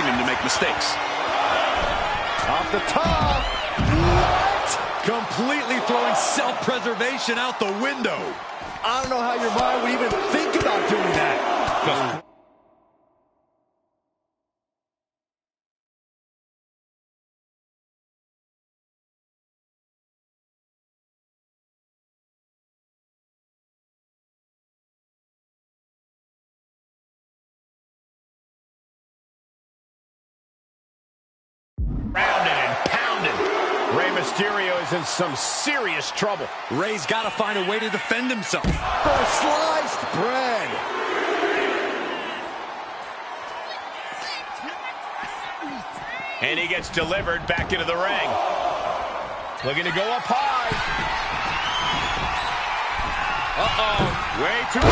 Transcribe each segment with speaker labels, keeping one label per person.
Speaker 1: forcing him to make mistakes.
Speaker 2: Off the top. What? Completely throwing self-preservation out the window. I don't know how your mind would even think about doing that.
Speaker 3: Rounded and pounded. Rey Mysterio is in some serious trouble.
Speaker 2: Rey's got to find a way to defend himself. For sliced bread.
Speaker 3: And he gets delivered back into the ring. Looking to go up high. Way too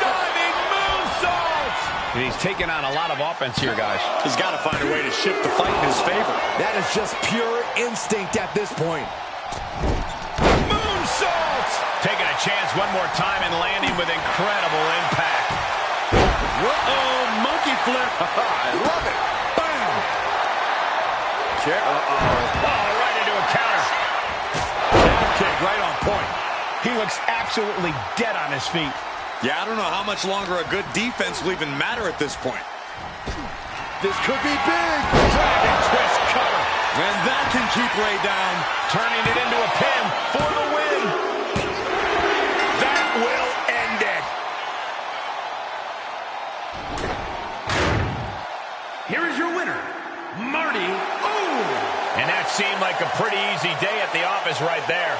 Speaker 3: diving moonsault. And he's taking on a lot of offense here, guys.
Speaker 1: He's got to find a way to shift the fight in his favor.
Speaker 2: That is just pure instinct at this point.
Speaker 3: Moonsault! Taking a chance one more time and landing with incredible impact.
Speaker 2: Uh-oh, monkey flip. I love it. Bam!
Speaker 3: Chair. Oh, right into a counter.
Speaker 2: Kick right on point.
Speaker 3: He looks absolutely dead on his feet.
Speaker 2: Yeah, I don't know how much longer a good defense will even matter at this point. This could be big.
Speaker 3: Dragon twist cover.
Speaker 2: And that can keep Rey down.
Speaker 3: Turning it into a pin for the win. That will end it.
Speaker 4: Here is your winner, Marty. Oh!
Speaker 3: And that seemed like a pretty easy day at the office right there.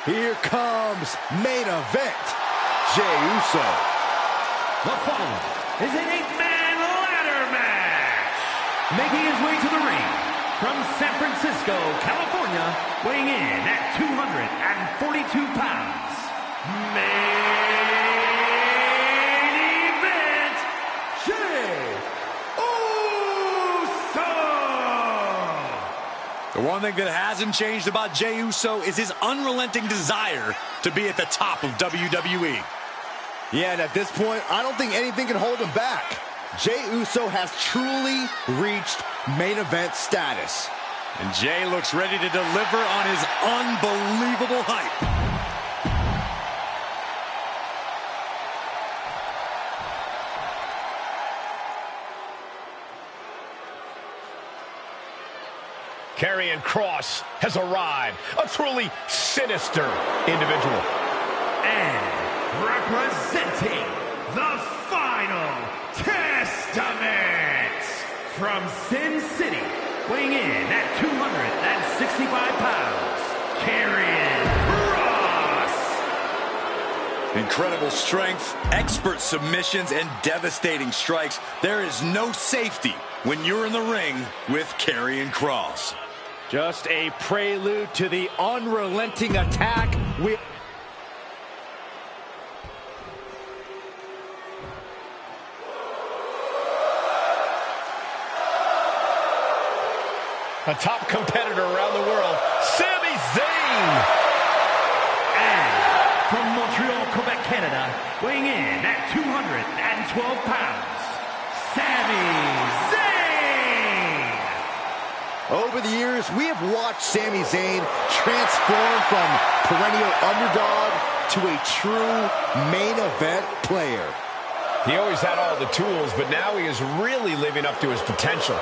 Speaker 2: Here comes main event. Jey Uso.
Speaker 4: The following is an 8-man ladder match. Making his way to the ring from San Francisco, California, weighing in at 242 pounds. Main event, Jey Uso.
Speaker 2: The one thing that hasn't changed about Jey Uso is his unrelenting desire to be at the top of WWE. Yeah, and at this point, I don't think anything can hold him back. Jey Uso has truly reached main event status. And Jey looks ready to deliver on his unbelievable hype.
Speaker 3: Karrion Kross has arrived, a truly sinister individual.
Speaker 4: And representing the Final Testament from Sin City, weighing in at 265 pounds, Karrion Kross.
Speaker 2: Incredible strength, expert submissions, and devastating strikes. There is no safety when you're in the ring with Karrion Kross.
Speaker 5: Just a prelude to the unrelenting attack.
Speaker 3: A top competitor around the world, Sami Zayn.
Speaker 4: And from Montreal, Quebec, Canada, weighing in at 212 pounds, Sami Zayn.
Speaker 2: Over the years, we have watched Sami Zayn transform from perennial underdog to a true main event player.
Speaker 3: He always had all the tools, but now he is really living up to his potential.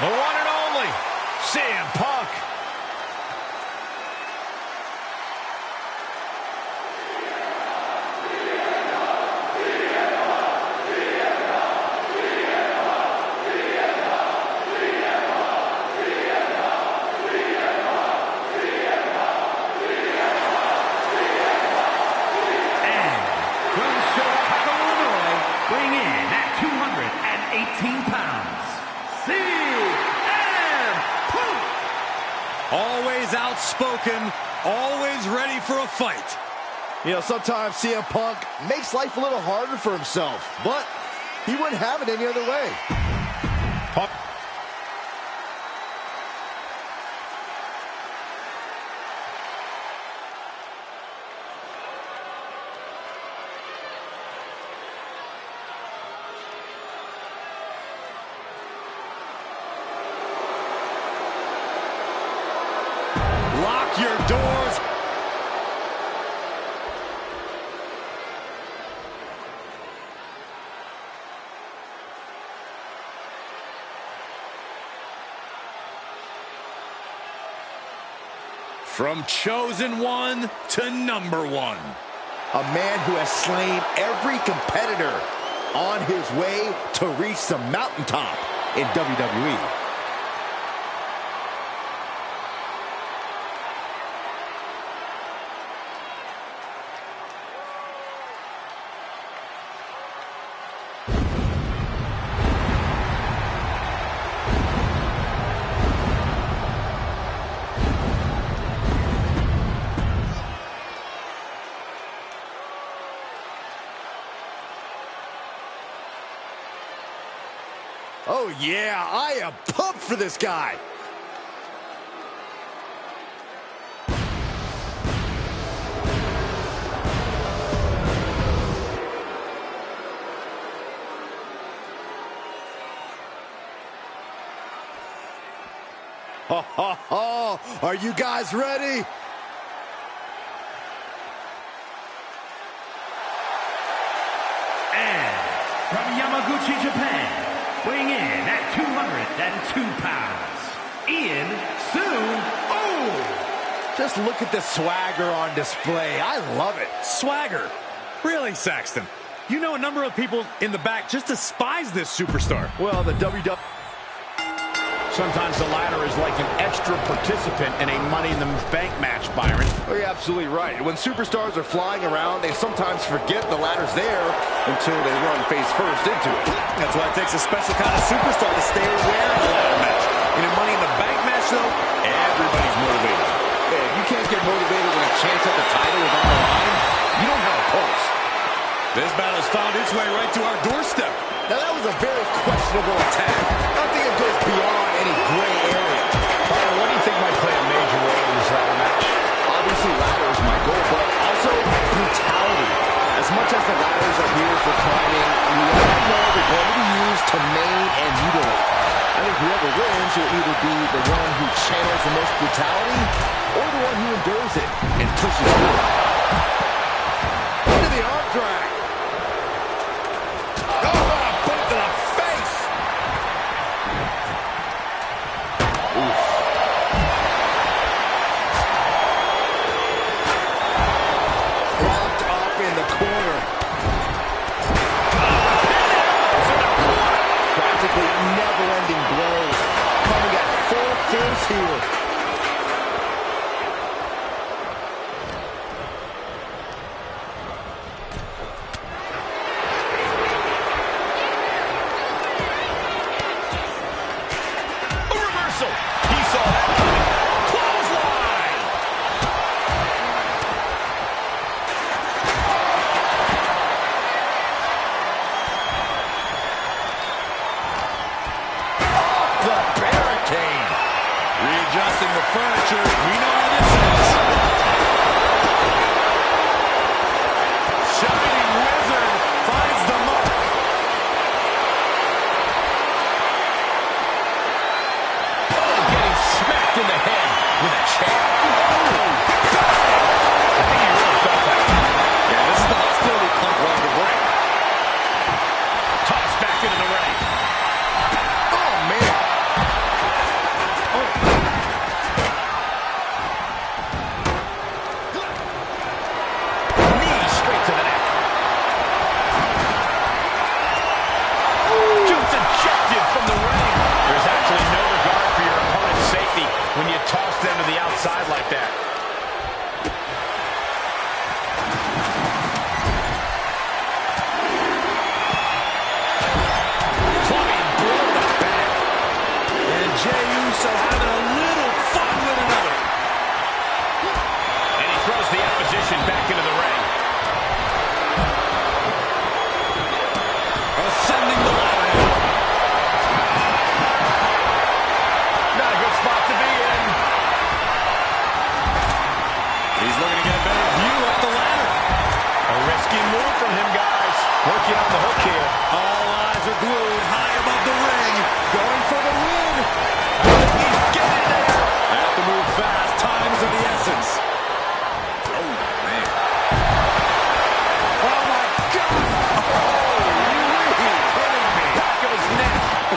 Speaker 3: The one and only CM Punk.
Speaker 4: And from Chicago, Illinois, weighing in at 218 pounds, CM Punk.
Speaker 1: Always outspoken, always ready for a fight.
Speaker 2: You know, sometimes CM Punk makes life a little harder for himself, but he wouldn't have it any other way.
Speaker 3: Punk.
Speaker 1: Lock your doors. From chosen one to number one.
Speaker 2: A man who has slain every competitor on his way to reach the mountaintop in WWE. Oh yeah, I am pumped for this guy. Ha ha ha! Are you guys ready?
Speaker 4: And from Yamaguchi, Japan, weighing in at 202 pounds, Ian Sue.
Speaker 2: Just look at the swagger on display. I love it.
Speaker 1: Swagger. Really, Saxton? You know a number of people in the back just despise this superstar.
Speaker 2: Well, the WWE...
Speaker 3: Sometimes the ladder is like an extra participant in a Money in the Bank match, Byron.
Speaker 2: Oh, you're absolutely right. When superstars are flying around, they sometimes forget the ladder's there until they run face first into it.
Speaker 1: That's why it takes a special kind of superstar to stay aware of the ladder match. In a Money in the Bank match, though, everybody's motivated.
Speaker 2: Hey, if you can't get motivated when a chance at the title is on the line, you don't have a pulse.
Speaker 1: This battle has found its way right to our doorstep.
Speaker 2: Now, that was a very questionable attack. I think it goes beyond any gray area.
Speaker 3: Byron, what do you think might play a major role in this ladder match?
Speaker 2: Obviously, ladder is my goal, but also brutality. As much as the ladders are here for climbing, we all know they're going to be used to maim and mutilate. I think whoever wins will either be the one who channels the most brutality or the one who endures it and pushes through it. Into the arm drag.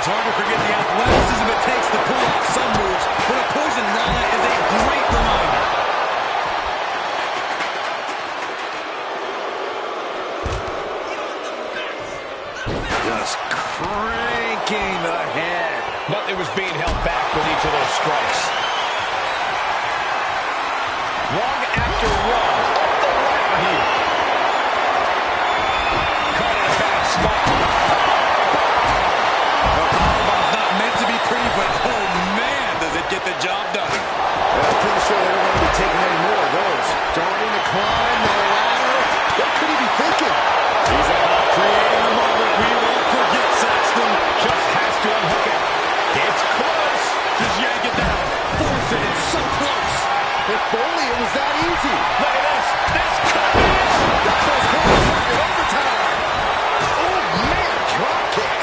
Speaker 1: It's hard to forget the athleticism it takes to pull off some moves, but a poison rana is a great reminder. Just cranking the head.
Speaker 3: Nothing was being held back with each of those strikes. Rung after rung up the ladder here. Caught in a bad spot.
Speaker 1: The powerbom's not meant to be pretty, but oh man, does it get the job done.
Speaker 2: Well, I'm pretty sure they don't want to be taking any more of those. Starting to climb the ladder. What could he be thinking?
Speaker 1: He's about creating a moment we won't forget, Saxton.
Speaker 3: Just has to unhook it. It's close.
Speaker 1: Just yank it down. Force it. It's so close.
Speaker 2: If only it was that easy.
Speaker 3: Look at this. This could be it.
Speaker 2: Got those hands up in overtime. Oh, man, drop kick.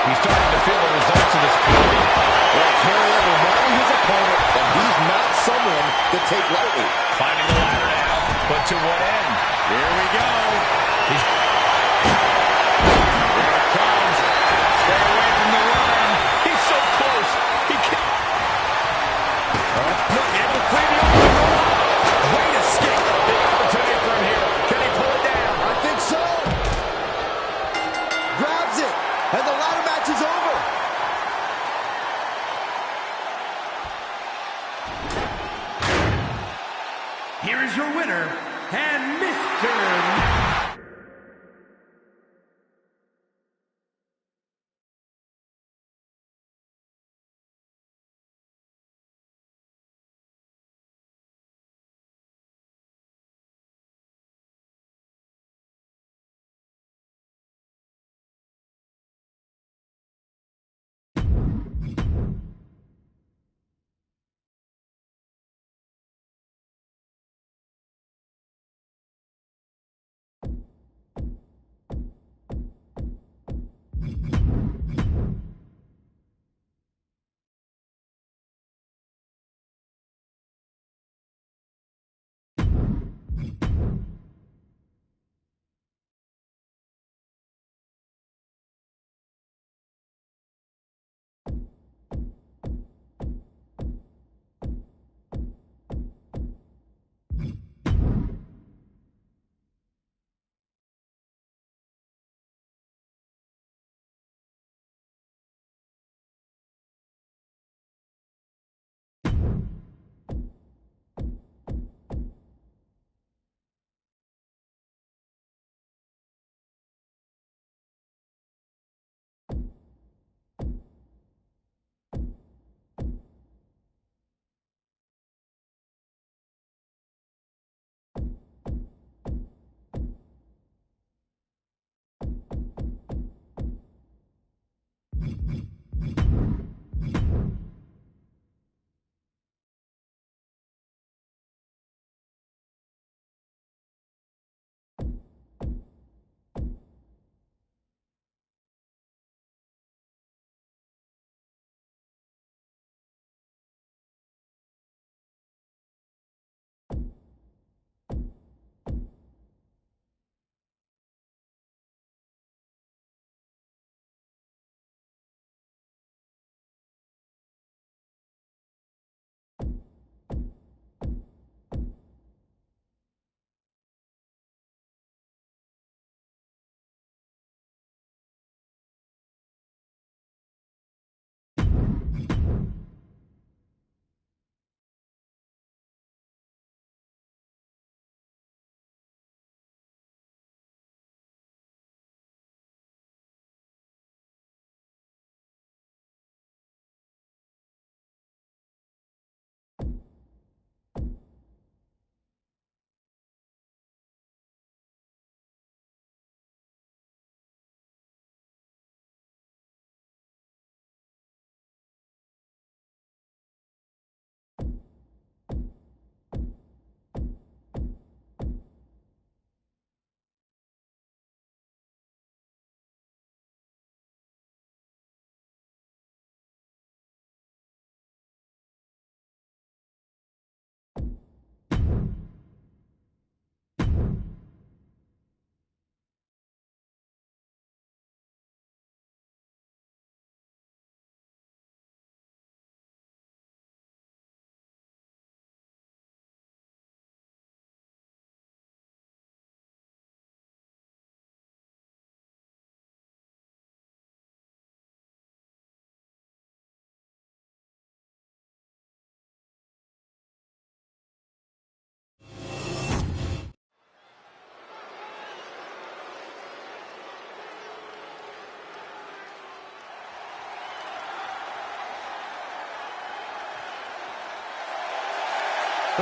Speaker 3: He's starting to feel the results of this play.
Speaker 2: Well, Terry reminding his opponent that he's not someone to take lightly.
Speaker 3: Finding the ladder now, but to what end?
Speaker 1: Here we go.
Speaker 3: He's
Speaker 1: Here it comes. Stay away from the run.
Speaker 3: he's so close. He can't.
Speaker 1: Look, able to clear the opening. Great escape.
Speaker 3: Big opportunity for him here. Can he pull it down?
Speaker 2: I think so. Grabs it, and the ladder match is over.
Speaker 4: Here is your winner, and Mr.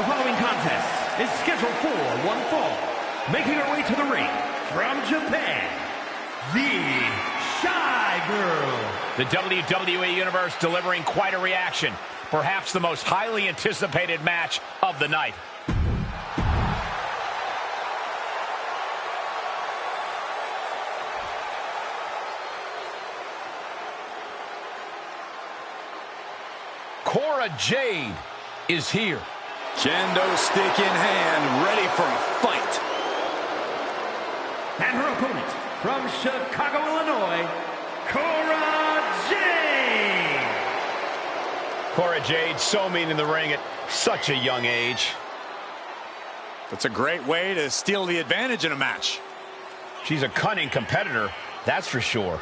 Speaker 4: The following contest is scheduled for one fall. Making her way to the ring from Japan, the Shy Girl.
Speaker 3: The WWE Universe delivering quite a reaction. Perhaps the most highly anticipated match of the night. Cora Jade is here.
Speaker 1: Kendo stick in hand, ready for a fight.
Speaker 4: And her opponent from Chicago, Illinois, Cora Jade.
Speaker 3: Cora Jade, so mean in the ring at such a young age.
Speaker 1: That's a great way to steal the advantage in a match.
Speaker 3: She's a cunning competitor, that's for sure.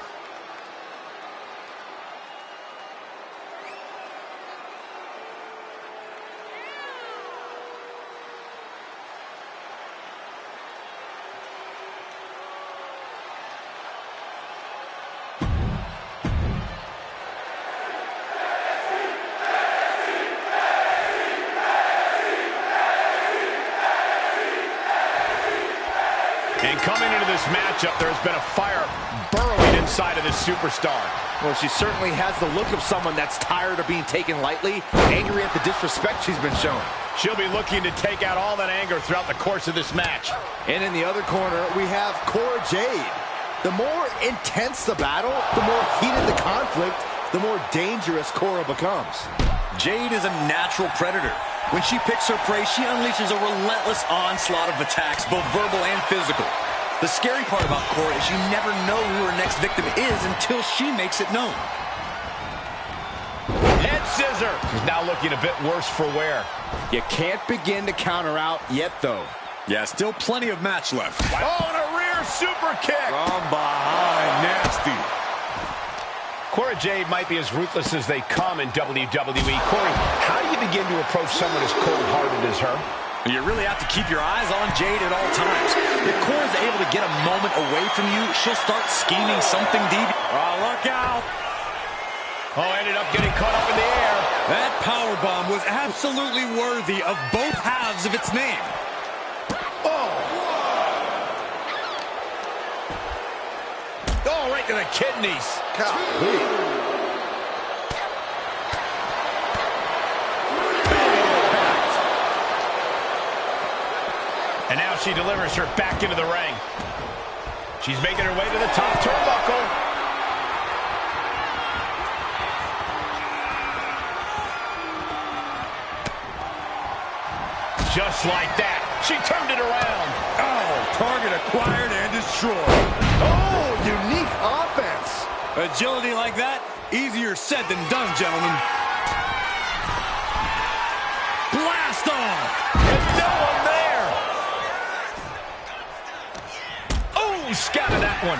Speaker 3: And coming into this matchup, there's been a fire burrowing inside of this superstar.
Speaker 2: Well, she certainly has the look of someone that's tired of being taken lightly, angry at the disrespect she's been shown.
Speaker 3: She'll be looking to take out all that anger throughout the course of this match.
Speaker 2: And in the other corner, we have Cora Jade. The more intense the battle, the more heated the conflict, the more dangerous Cora becomes.
Speaker 1: Jade is a natural predator. When she picks her prey, she unleashes a relentless onslaught of attacks, both verbal and physical. The scary part about Cora is you never know who her next victim is until she makes it known.
Speaker 3: Head scissor. She's now looking a bit worse for wear.
Speaker 2: You can't begin to counter out yet, though.
Speaker 1: Yeah, still plenty of match left.
Speaker 3: Oh, and a rear super kick.
Speaker 1: From behind, nasty.
Speaker 3: Cora Jade might be as ruthless as they come in WWE. Corey, how do you begin to approach someone as cold-hearted as her?
Speaker 1: You really have to keep your eyes on Jade at all times. If Cora's able to get a moment away from you, she'll start scheming something deep. Oh, look out.
Speaker 3: Oh, ended up getting caught up in the air.
Speaker 1: That powerbomb was absolutely worthy of both halves of its name.
Speaker 3: Oh, right to the kidneys. And now she delivers her back into the ring. She's making her way to the top turnbuckle. Just like that, she turned it around.
Speaker 1: Oh, target acquired and destroyed.
Speaker 2: Oh, unique offense.
Speaker 1: Agility like that, easier said than done, gentlemen. Blast off!
Speaker 3: There's no one there. Oh, scouted that one.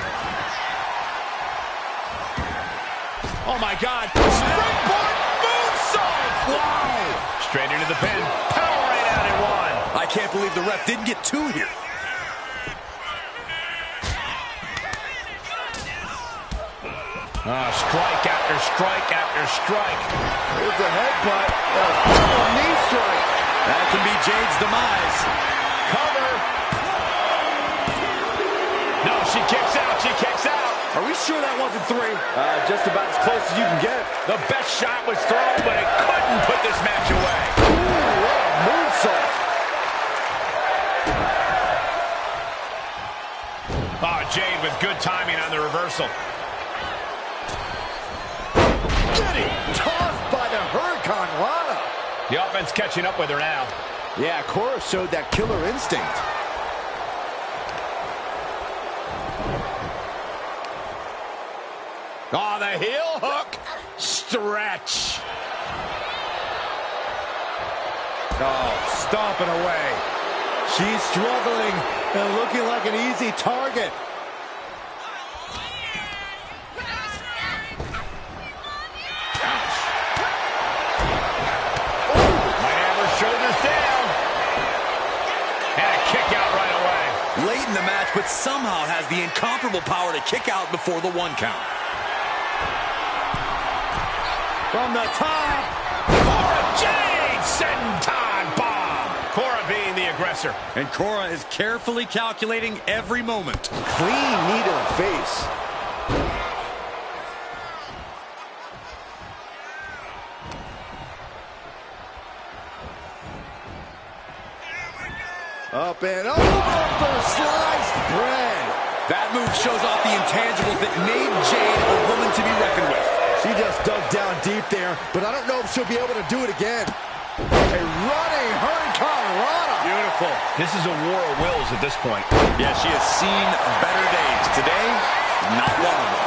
Speaker 3: Oh, my God. Springboard moonsault. Wow. Straight into the pin. Powering out in one.
Speaker 1: I can't believe the ref didn't get two here.
Speaker 3: Strike after strike after strike.
Speaker 2: It's a headbutt. A knee strike.
Speaker 1: That can be Jade's demise.
Speaker 3: Cover. No, she kicks out. She kicks out.
Speaker 2: Are we sure that wasn't three? Just about as close as you can get.
Speaker 3: The best shot was thrown, but it couldn't put this match away.
Speaker 2: Ooh, what a moonsault.
Speaker 3: Oh, Jade with good timing on the reversal.
Speaker 2: Getting tossed by the Hurricane Rana.
Speaker 3: The offense catching up with her now.
Speaker 2: Yeah, Cora showed that killer instinct.
Speaker 3: Oh, the heel hook. Stretch.
Speaker 2: Oh, stomping away. She's struggling and looking like an easy target.
Speaker 1: Late in the match, but somehow has the incomparable power to kick out before the 1 count.
Speaker 2: From the top.
Speaker 3: Cora Jade, senton bomb. aggressor.
Speaker 1: And Cora is carefully calculating every moment.
Speaker 2: Clean knee to the face. Up and over for sliced bread.
Speaker 1: That move shows off the intangibles that made Jade a woman to be reckoned with.
Speaker 2: She just dug down deep there, but I don't know if she'll be able to do it again. A running hurricanrana.
Speaker 3: Beautiful. This is a war of wills at this point.
Speaker 1: Yeah, she has seen better days. Today, not one of them.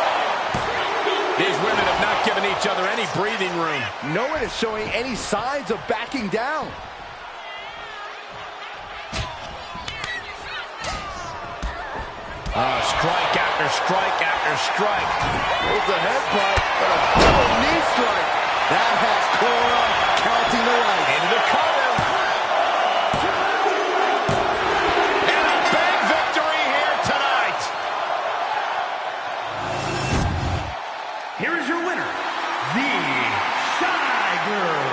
Speaker 3: These women have not given each other any breathing room.
Speaker 2: No one is showing any signs of backing down.
Speaker 3: Strike after strike after strike.
Speaker 2: There's a headbutt, but a double knee strike. That has Cora counting the light.
Speaker 3: Into the cover. And a big victory here tonight.
Speaker 4: Here is your winner, the Shy Girl.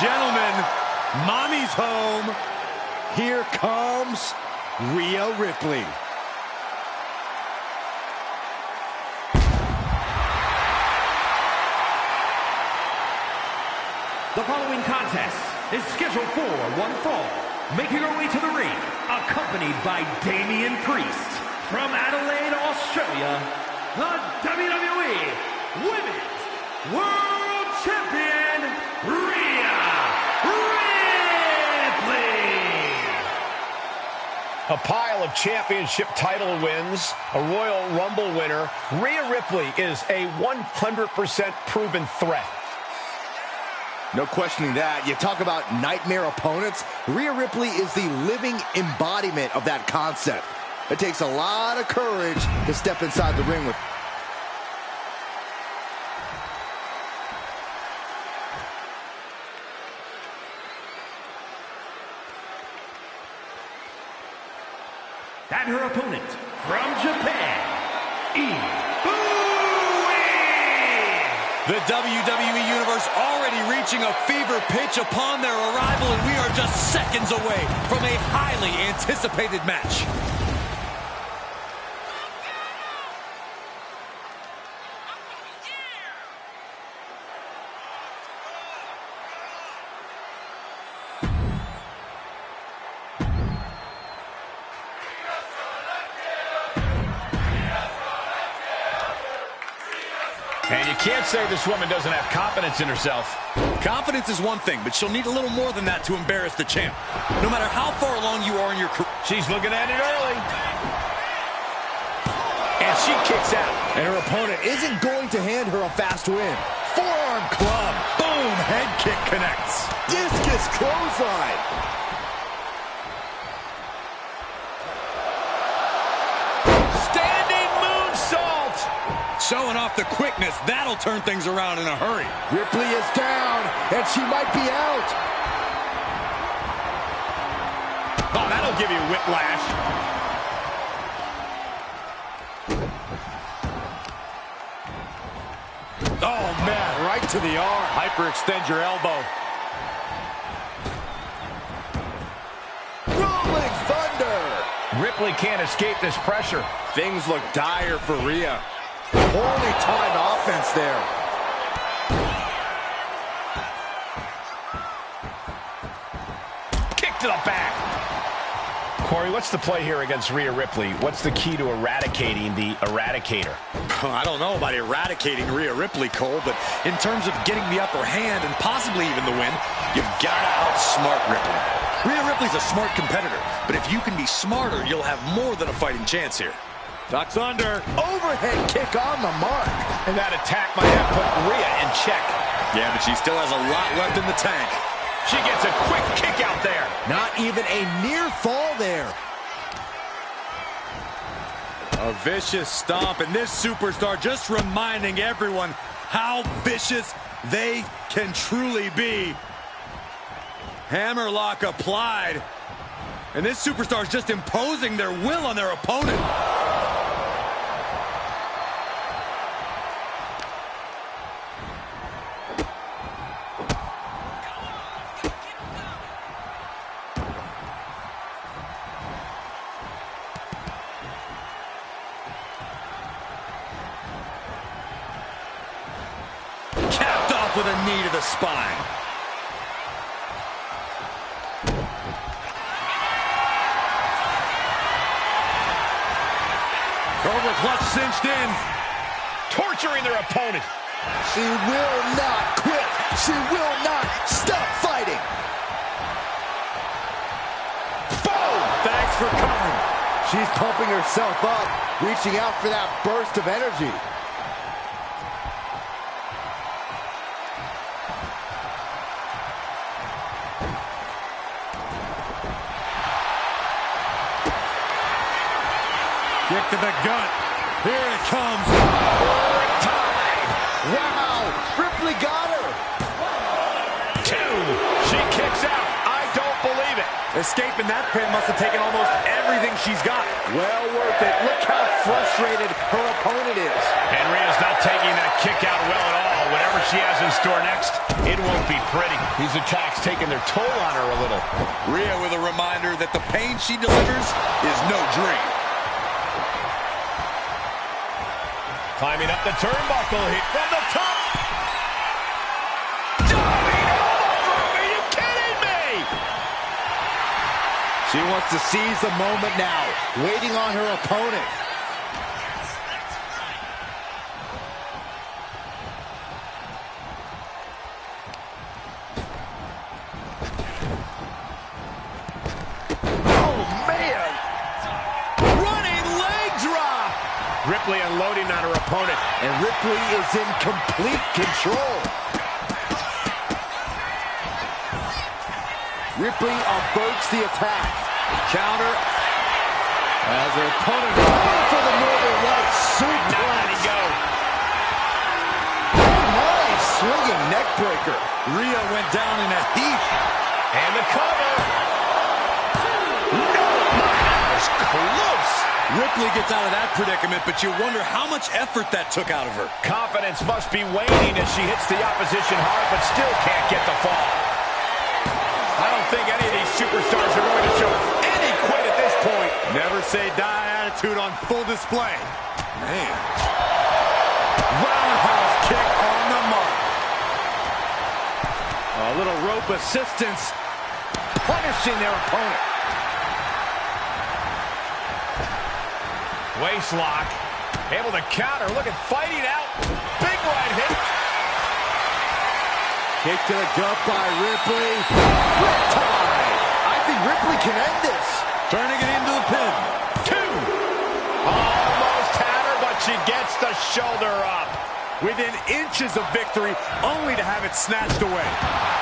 Speaker 2: gentlemen, mommy's home. Here comes Rhea Ripley.
Speaker 4: The following contest is scheduled for one fall. Making her way to the ring, accompanied by Damian Priest. From Adelaide, Australia, the WWE Women's World Champion, Rhea Ripley.
Speaker 3: A pile of championship title wins, a Royal Rumble winner. Rhea Ripley is a 100% proven threat.
Speaker 2: No questioning that. You talk about nightmare opponents. Rhea Ripley is the living embodiment of that concept. It takes a lot of courage to step inside the ring with.
Speaker 4: And her opponent from Japan,
Speaker 1: The WWE Universe already reaching a fever pitch upon their arrival, and we are just seconds away from a highly anticipated match.
Speaker 3: And you can't say this woman doesn't have confidence in herself.
Speaker 1: Confidence is one thing, but she'll need a little more than that to embarrass the champ. No matter how far along you are in your career.
Speaker 3: She's looking at it early. And she kicks out.
Speaker 2: And her opponent isn't going to hand her a fast win. Forearm club.
Speaker 1: Boom, head kick connects.
Speaker 2: Discus clothesline.
Speaker 3: Standing moonsault.
Speaker 1: Showing off the quickness. That'll turn things around in a hurry.
Speaker 2: Ripley is down, and she might be out.
Speaker 3: Oh, that'll give you whiplash.
Speaker 2: Oh, man, right to the arm.
Speaker 5: Hyperextend your elbow.
Speaker 2: Rolling thunder.
Speaker 3: Ripley can't escape this pressure.
Speaker 2: Things look dire for Rhea. Poorly timed offense there.
Speaker 3: Kick to the back. Corey, what's the play here against Rhea Ripley? What's the key to eradicating the Eradicator?
Speaker 1: I don't know about eradicating Rhea Ripley, Cole, but in terms of getting the upper hand and possibly even the win, you've got to outsmart Ripley. Rhea Ripley's a smart competitor, but if you can be smarter, you'll have more than a fighting chance here.
Speaker 2: Ducks under. Overhead kick on the mark.
Speaker 3: And that attack might have put Rhea in check.
Speaker 1: Yeah, but she still has a lot left in the tank.
Speaker 3: She gets a quick kick out there.
Speaker 2: Not even a near fall there.
Speaker 1: A vicious stomp, and this superstar just reminding everyone how vicious they can truly be. Hammerlock applied. And this superstar is just imposing their will on their opponent. Capped off with a knee to the spine. Cobra clutch cinched in.
Speaker 3: Torturing their opponent.
Speaker 2: She will not quit. She will not stop fighting.
Speaker 1: Boom! Thanks for covering.
Speaker 2: She's pumping herself up, reaching out for that burst of energy.
Speaker 1: Kick to the gut. Here it comes.
Speaker 2: Wow, Ripley got her.
Speaker 3: 2. She kicks out. I don't believe it.
Speaker 1: Escaping that pin must have taken almost everything she's got.
Speaker 2: Well worth it. Look how frustrated her opponent is.
Speaker 3: And Rhea's not taking that kick out well at all. Whatever what she has in store next. It won't be pretty. These attacks taking their toll on her a little.
Speaker 1: Rhea with a reminder that the pain she delivers is no dream.
Speaker 3: Climbing up the turnbuckle hit from the top. Are you kidding me?
Speaker 2: She wants to seize the moment now, waiting on her opponent.
Speaker 3: Ripley unloading on her opponent.
Speaker 2: And Ripley is in complete control. Ripley averts the attack. Counter. As her opponent going for the Northern Lights suplex.
Speaker 3: Not letting go.
Speaker 2: Nice swinging neck breaker.
Speaker 1: Rhea went down in a heap.
Speaker 3: And the cover. No, that was close.
Speaker 1: Ripley gets out of that predicament, but you wonder how much effort that took out of her.
Speaker 3: Confidence must be waning as she hits the opposition hard, but still can't get the fall. I don't think any of these superstars are going to show any quit at this point.
Speaker 1: Never say die attitude on full display. Man. Roundhouse kick on the mark. A little rope assistance, punishing their opponent.
Speaker 3: Waist lock. Able to counter. Look at fighting out. Big right hit.
Speaker 2: Kick to the gut by Ripley. Riptide. I think Ripley can end this.
Speaker 1: Turning it into the pin.
Speaker 3: 2. Almost had her, but she gets the shoulder up.
Speaker 1: Within inches of victory, only to have it snatched away.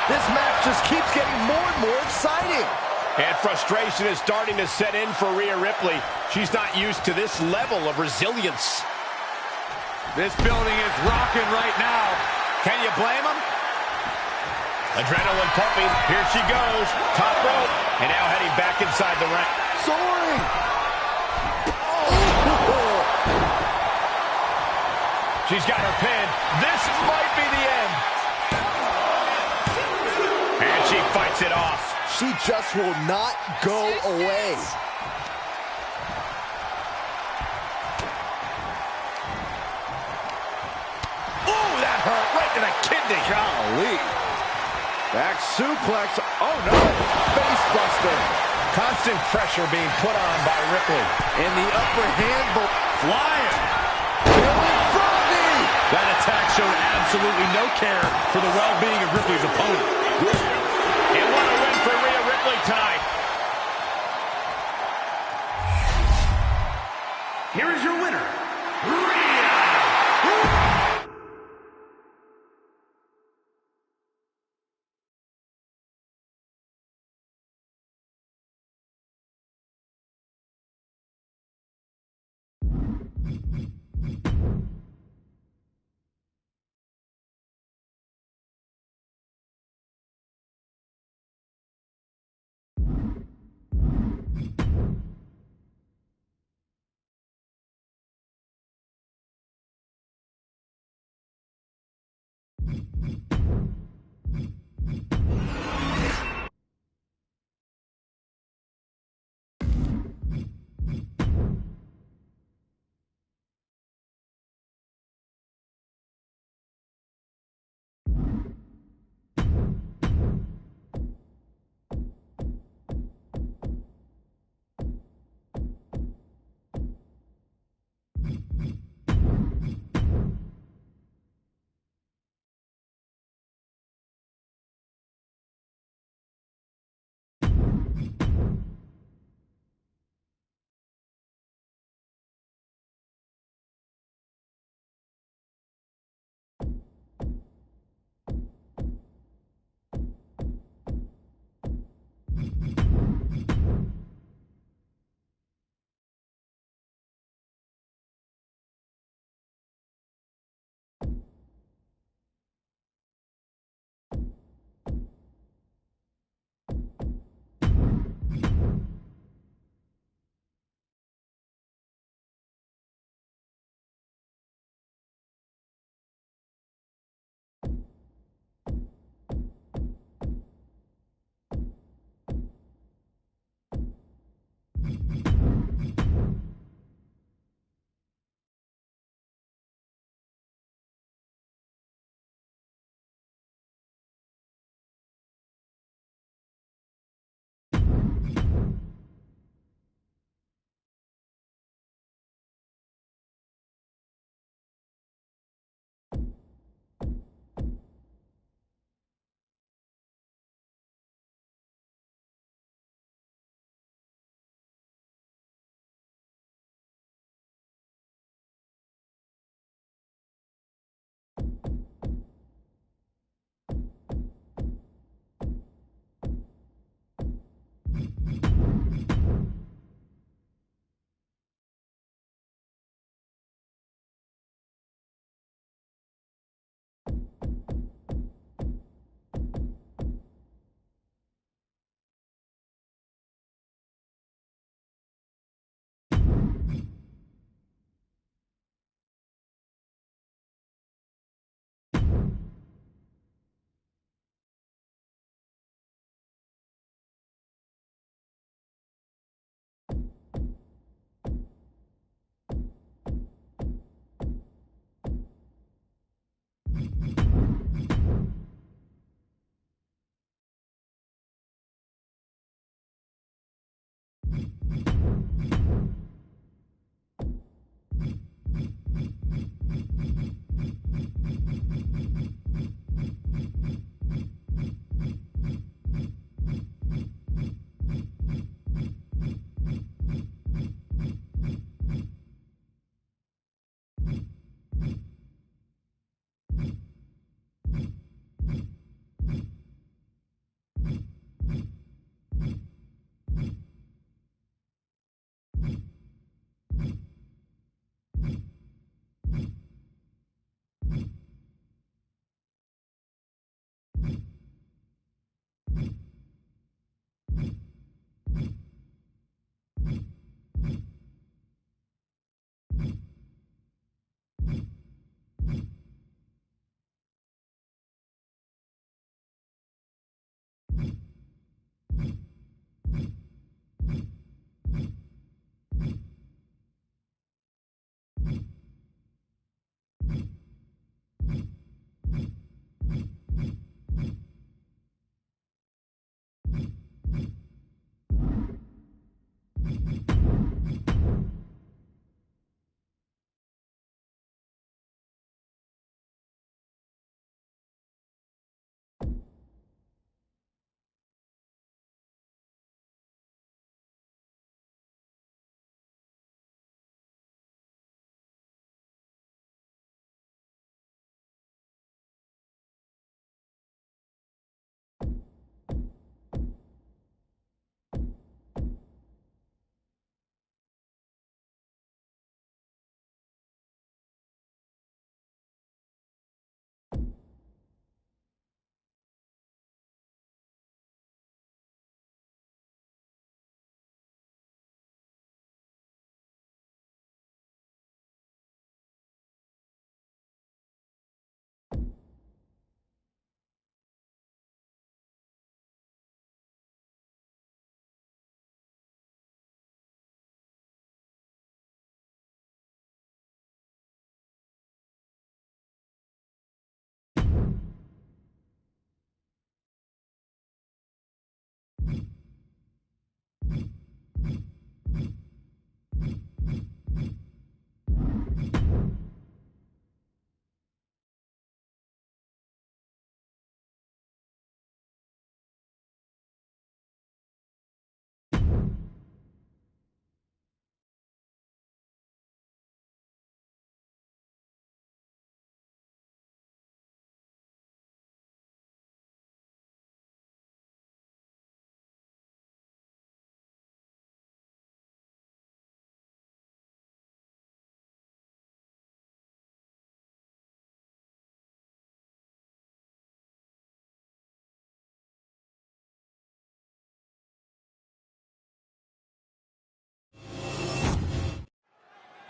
Speaker 2: This match just keeps getting more and more exciting.
Speaker 3: And frustration is starting to set in for Rhea Ripley. She's not used to this level of resilience.
Speaker 1: This building is rocking right now.
Speaker 3: Can you blame him? Adrenaline pumping. Here she goes. Top rope. And now heading back inside the ring.
Speaker 2: Soaring.
Speaker 3: She's got her pin. This might be the end. And she fights it off.
Speaker 2: She just will not go away.
Speaker 3: Ooh, that hurt right to the kidney.
Speaker 2: Golly. Back suplex. Oh, no. Face buster.
Speaker 3: Constant pressure being put on by Ripley.
Speaker 2: In the upper hand, but
Speaker 1: Flying.
Speaker 2: Billy Froggy.
Speaker 1: That attack showed absolutely no care for the well-being of Ripley's opponent.
Speaker 3: And what a win for Rhea Ripley tonight.
Speaker 4: Here is your winner,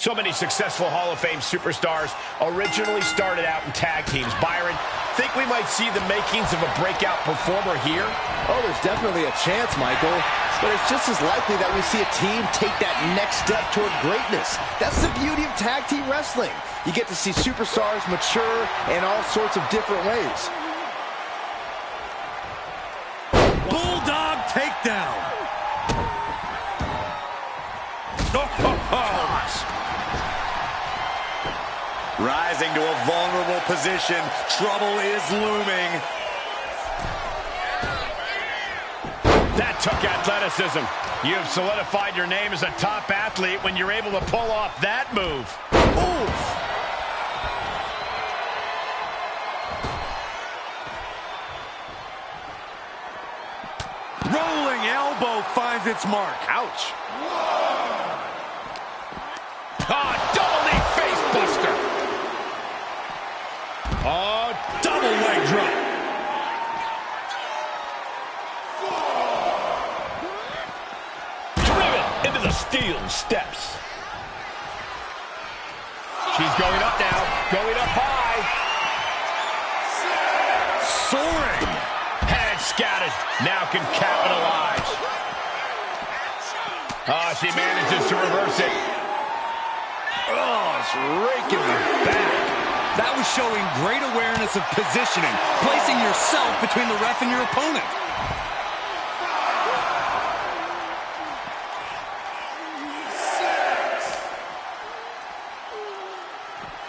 Speaker 3: So many successful Hall of Fame superstars originally started out in tag teams. Byron, think we might see the makings of a breakout performer here?
Speaker 2: Oh, there's definitely a chance, Michael. But it's just as likely that we see a team take that next step toward greatness. That's the beauty of tag team wrestling. You get to see superstars mature in all sorts of different ways.
Speaker 1: Bulldog takedown. Rising to a vulnerable position. Trouble is looming.
Speaker 3: That took athleticism. You have solidified your name as a top athlete when you're able to pull off that move.
Speaker 2: Oof.
Speaker 1: Rolling elbow finds its mark.
Speaker 2: Ouch.
Speaker 3: Oh, double knee face buster.
Speaker 1: Oh, double leg drop.
Speaker 3: Driven into the steel steps. She's going up now. Going up high.
Speaker 1: Soaring.
Speaker 3: Head scattered. Now can capitalize. Oh, she manages to reverse it.
Speaker 1: Oh, it's raking the back. That was showing great awareness of positioning, placing yourself between the ref and your opponent.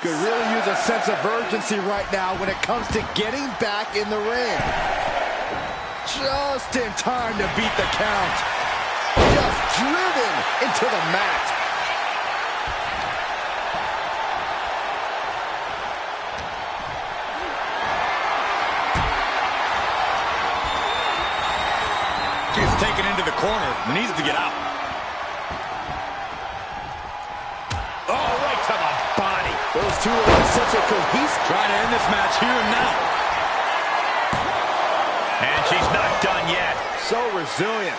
Speaker 2: Could really use a sense of urgency right now when it comes to getting back in the ring. Just in time to beat the count. Just driven into the mat.
Speaker 1: She's taken into the corner, needs to get out.
Speaker 3: Oh, right to the body.
Speaker 2: Those two are in such a cohesive.
Speaker 1: Trying to end this match here and now.
Speaker 3: And she's not done yet.
Speaker 2: So resilient.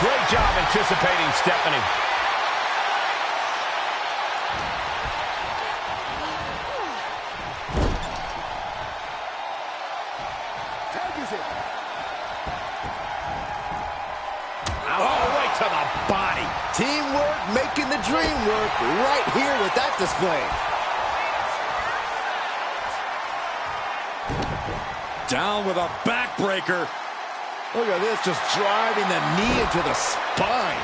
Speaker 3: Great job anticipating Stephanie. To the body.
Speaker 2: Teamwork making the dream work right here with that display.
Speaker 1: Down with a backbreaker.
Speaker 2: Look at this, just driving the knee into the spine.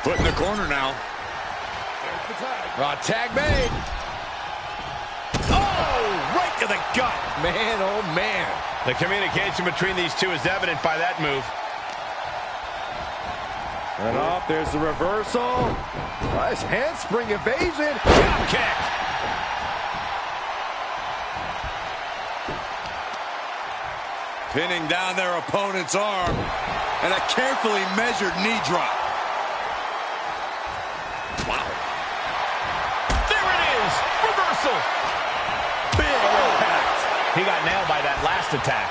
Speaker 1: Foot in the corner now.
Speaker 2: Tag made.
Speaker 3: Oh, right to the gut.
Speaker 2: Man, oh man.
Speaker 3: The communication between these two is evident by that move.
Speaker 2: And off, there's the reversal. Nice handspring evasion.
Speaker 3: Drop kick.
Speaker 1: Pinning down their opponent's arm. And a carefully measured knee drop.
Speaker 3: Wow. There it is. Reversal.
Speaker 1: Big impact.
Speaker 3: He got nailed by that last attack.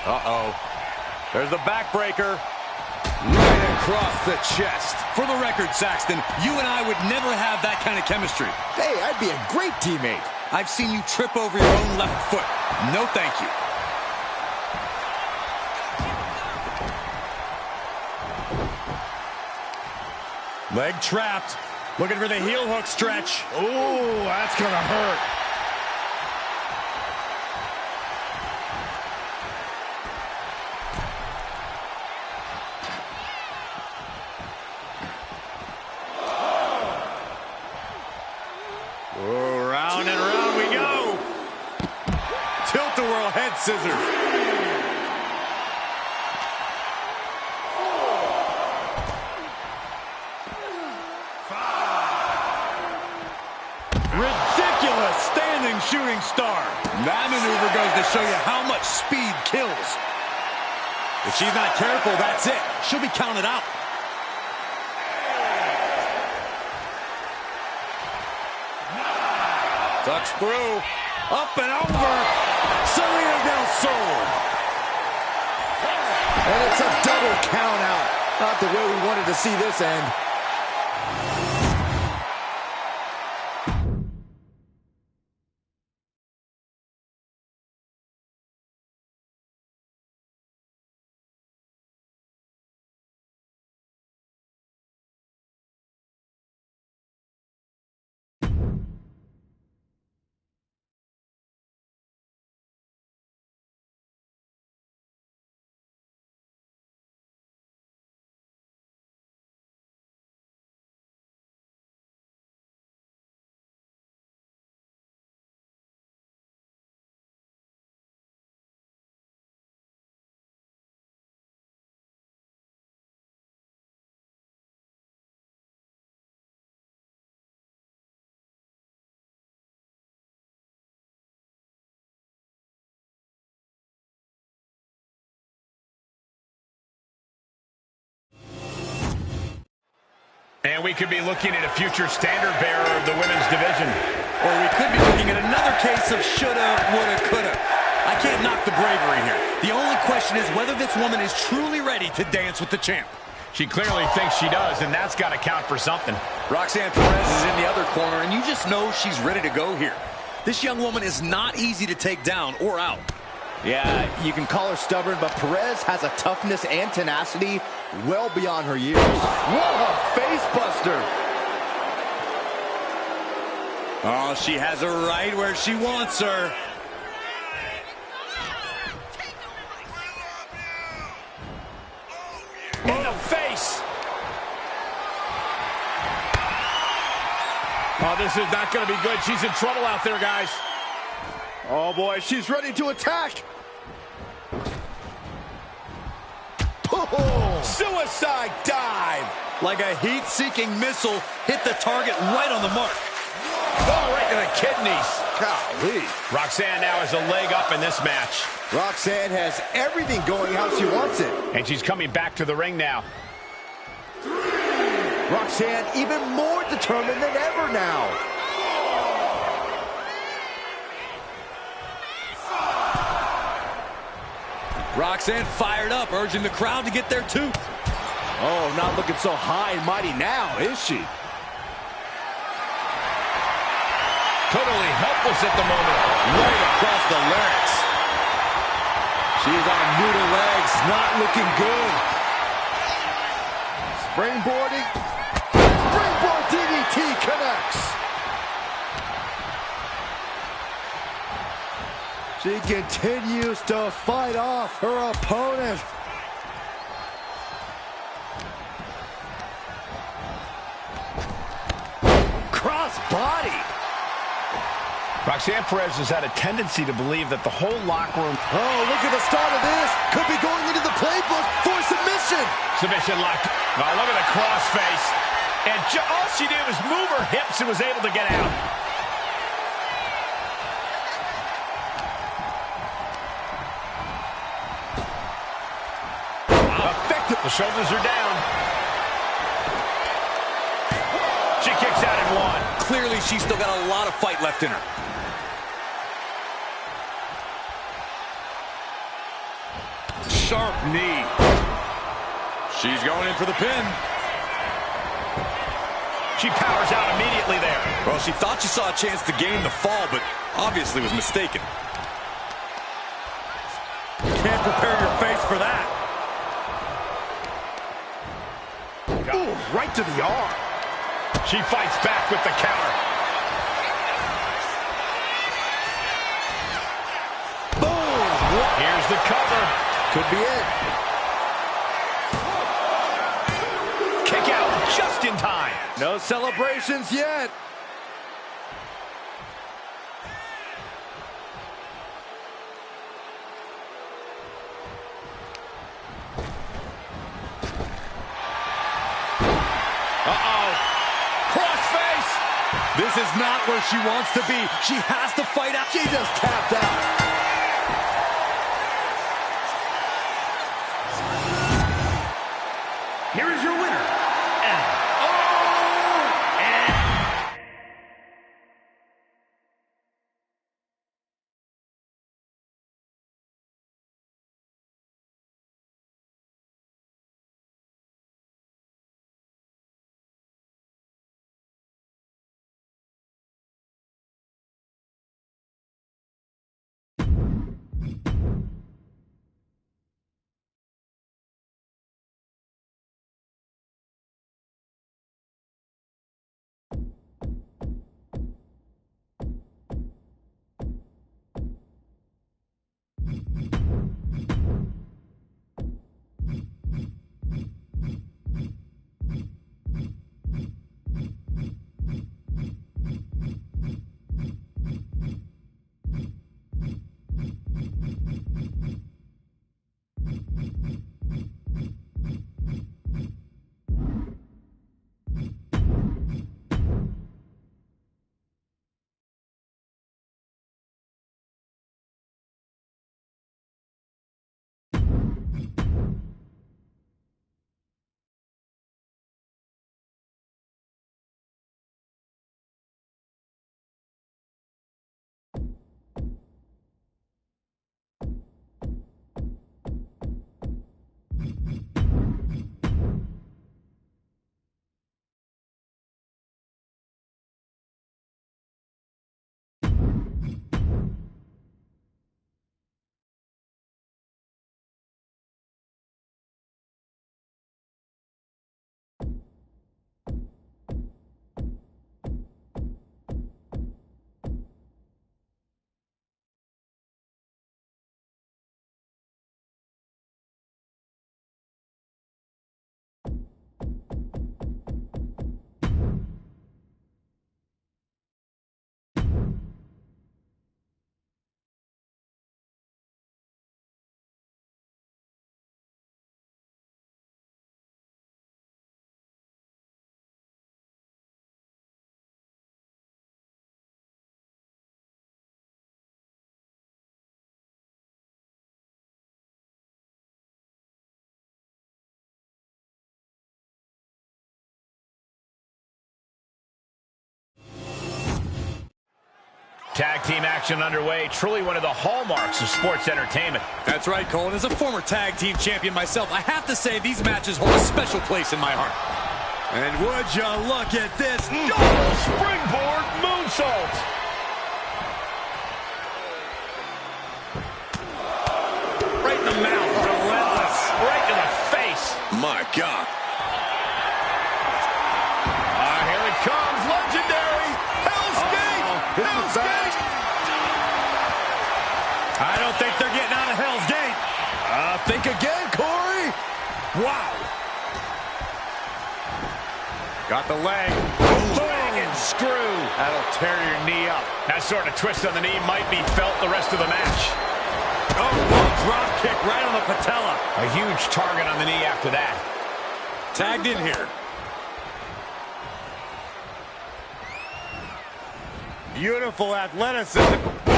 Speaker 1: Uh-oh. There's the backbreaker. Right across the chest. For the record, Saxton, you and I would never have that kind of chemistry.
Speaker 2: Hey, I'd be a great teammate.
Speaker 1: I've seen you trip over your own left foot. No thank you. Leg trapped. Looking for the heel hook stretch.
Speaker 2: Ooh, that's gonna hurt.
Speaker 1: Oh, round and round we go. Tilt-a-whirl head scissors. Ridiculous standing shooting star. That maneuver goes to show you how much speed kills. If she's not careful, that's it. She'll be counted out. Ducks through. Up and over. Selena Del Sol.
Speaker 2: And it's a double count out. Not the way we wanted to see this end.
Speaker 3: And we could be looking at a future standard bearer of the women's division.
Speaker 1: Or we could be looking at another case of shoulda, woulda, coulda. I can't knock the bravery here. The only question is whether this woman is truly ready to dance with the champ.
Speaker 3: She clearly thinks she does, and that's got to count for something.
Speaker 1: Roxanne Perez is in the other corner, and you just know she's ready to go here. This young woman is not easy to take down or out.
Speaker 2: Yeah, you can call her stubborn, but Perez has a toughness and tenacity well beyond her years. What a face buster!
Speaker 1: Oh, she has her right where she wants her.
Speaker 3: In the face! Oh, this is not going to be good. She's in trouble out there, guys.
Speaker 2: Oh boy, she's ready to attack! Oh, suicide dive!
Speaker 1: Like a heat-seeking missile, hit the target right on the mark.
Speaker 3: Oh, right to the kidneys.
Speaker 2: Golly.
Speaker 3: Roxanne now has a leg up in this match.
Speaker 2: Roxanne has everything going how she wants it.
Speaker 3: And she's coming back to the ring now.
Speaker 2: Roxanne even more determined than ever now.
Speaker 1: Roxanne fired up, urging the crowd to get there too.
Speaker 2: Oh, not looking so high and mighty now, is she?
Speaker 3: Totally helpless at the moment.
Speaker 1: Right across the larynx.
Speaker 2: She's on noodle legs, not looking good. Springboarding. Springboard DDT connects. She continues to fight off her opponent. Cross body.
Speaker 3: Roxanne Perez has had a tendency to believe that the whole locker room...
Speaker 2: Oh, look at the start of this. Could be going into the playbook for submission.
Speaker 3: Submission locked. Oh, look at the crossface. And all she did was move her hips and was able to get out. Effective. The shoulders are down. She kicks out in one.
Speaker 1: Clearly, she's still got a lot of fight left in her. Sharp knee. She's going in for the pin.
Speaker 3: She powers out immediately there.
Speaker 1: Well, she thought she saw a chance to gain the fall, but obviously was mistaken. Can't prepare your face for that.
Speaker 3: Ooh, right to the arm. She fights back with the counter.
Speaker 2: Boom.
Speaker 3: Here's the cover.
Speaker 2: Could be it.
Speaker 3: Kick out just in time.
Speaker 2: No celebrations yet.
Speaker 3: Uh-oh. Crossface.
Speaker 1: This is not where she wants to be. She has to fight out.
Speaker 2: She just tapped out.
Speaker 4: Here is your winner,
Speaker 3: Tag team action underway. Truly one of the hallmarks of sports entertainment.
Speaker 1: That's right, Cole. And as a former tag team champion myself, I have to say these matches hold a special place in my heart. And would you look at this
Speaker 3: Double springboard moonsault.
Speaker 1: right in the mouth. Relentless.
Speaker 3: Right to the face.
Speaker 1: My God.
Speaker 3: Here it comes. Legendary. Hell's Gate. Hell's Gate.
Speaker 1: I don't think they're getting out of Hell's Gate.
Speaker 2: Think again, Corey.
Speaker 1: Wow.
Speaker 3: Got the leg. Leg and screw. That'll tear your knee up. That sort of twist on the knee might be felt the rest of the match.
Speaker 1: Oh, whoa, drop kick right on the patella.
Speaker 3: A huge target on the knee after that.
Speaker 1: Tagged in here. Beautiful athleticism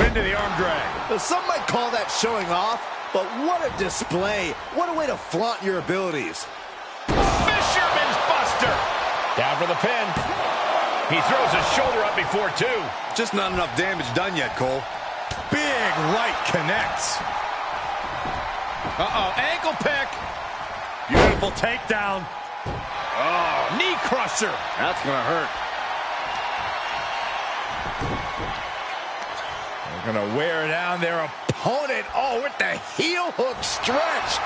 Speaker 1: into the arm drag.
Speaker 2: Now, some might call that showing off, but what a display. What a way to flaunt your abilities.
Speaker 3: Fisherman's Buster. Down for the pin. He throws his shoulder up before two.
Speaker 1: Just not enough damage done yet, Cole. Big right connects. Uh-oh, ankle pick. Beautiful takedown. Oh, knee crusher. That's gonna hurt.
Speaker 2: They're gonna wear down their opponent. Oh, with the heel hook stretch.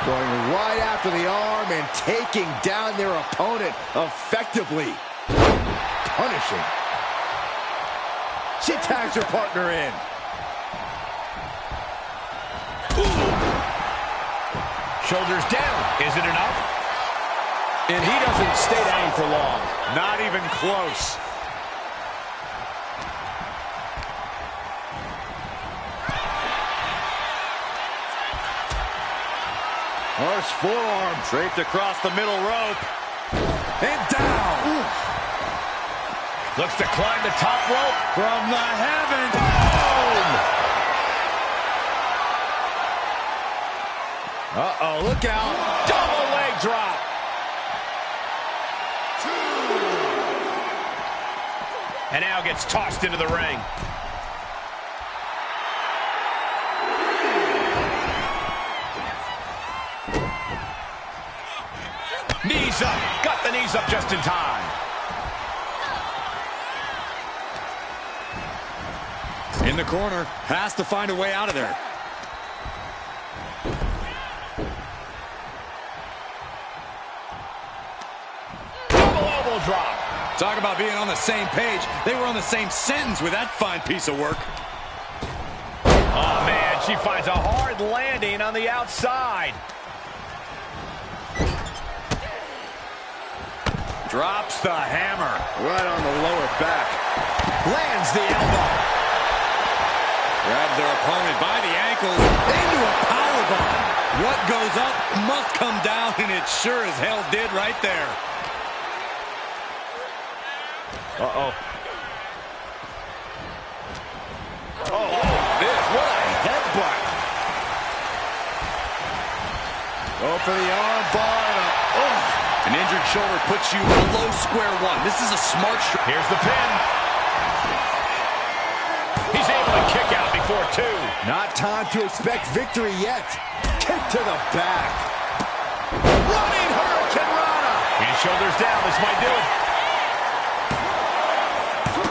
Speaker 2: Going right after the arm and taking down their opponent effectively. Punishing. She tags her partner in.
Speaker 3: Ooh. Shoulders down. Is it enough?
Speaker 1: And he doesn't stay down for long. Not even close.
Speaker 2: Harsh forearm.
Speaker 1: Draped across the middle rope. And down.
Speaker 2: Oof.
Speaker 3: Looks to climb the top rope.
Speaker 1: From the heavens.
Speaker 3: Boom!
Speaker 2: Uh-oh, look out.
Speaker 3: Double leg drop. And now gets tossed into the ring. Knees up. Got the knees up just in time.
Speaker 1: In the corner. Has to find a way out of there.
Speaker 3: Double elbow drop.
Speaker 1: Talk about being on the same page. They were on the same sentence with that fine piece of work.
Speaker 3: Oh, man, she finds a hard landing on the outside.
Speaker 1: Drops the hammer.
Speaker 2: Right on the lower back.
Speaker 3: Lands the elbow.
Speaker 1: Grabs their opponent by the ankles into a powerbomb. What goes up must come down, and it sure as hell did right there.
Speaker 2: Uh-oh.
Speaker 1: Oh, this, what a headbutt.
Speaker 2: Go for the arm bar.
Speaker 1: An injured shoulder puts you below square one. This is a smart shot.
Speaker 3: Here's the pin. He's able to kick out before two.
Speaker 2: Not time to expect victory yet. Kick to the back. Running Hurricane Rana.
Speaker 3: And shoulders down. This might do it.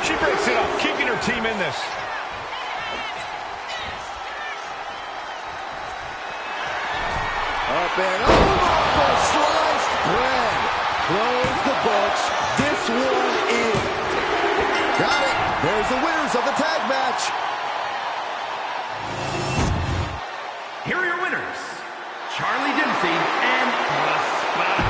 Speaker 3: She breaks it up, keeping her team in this.
Speaker 2: Up and over. Sliced bread. Close the books. This one is. Got it. There's the winners of the tag match.
Speaker 4: Here are your winners, Charlie Dempsey and the Spot.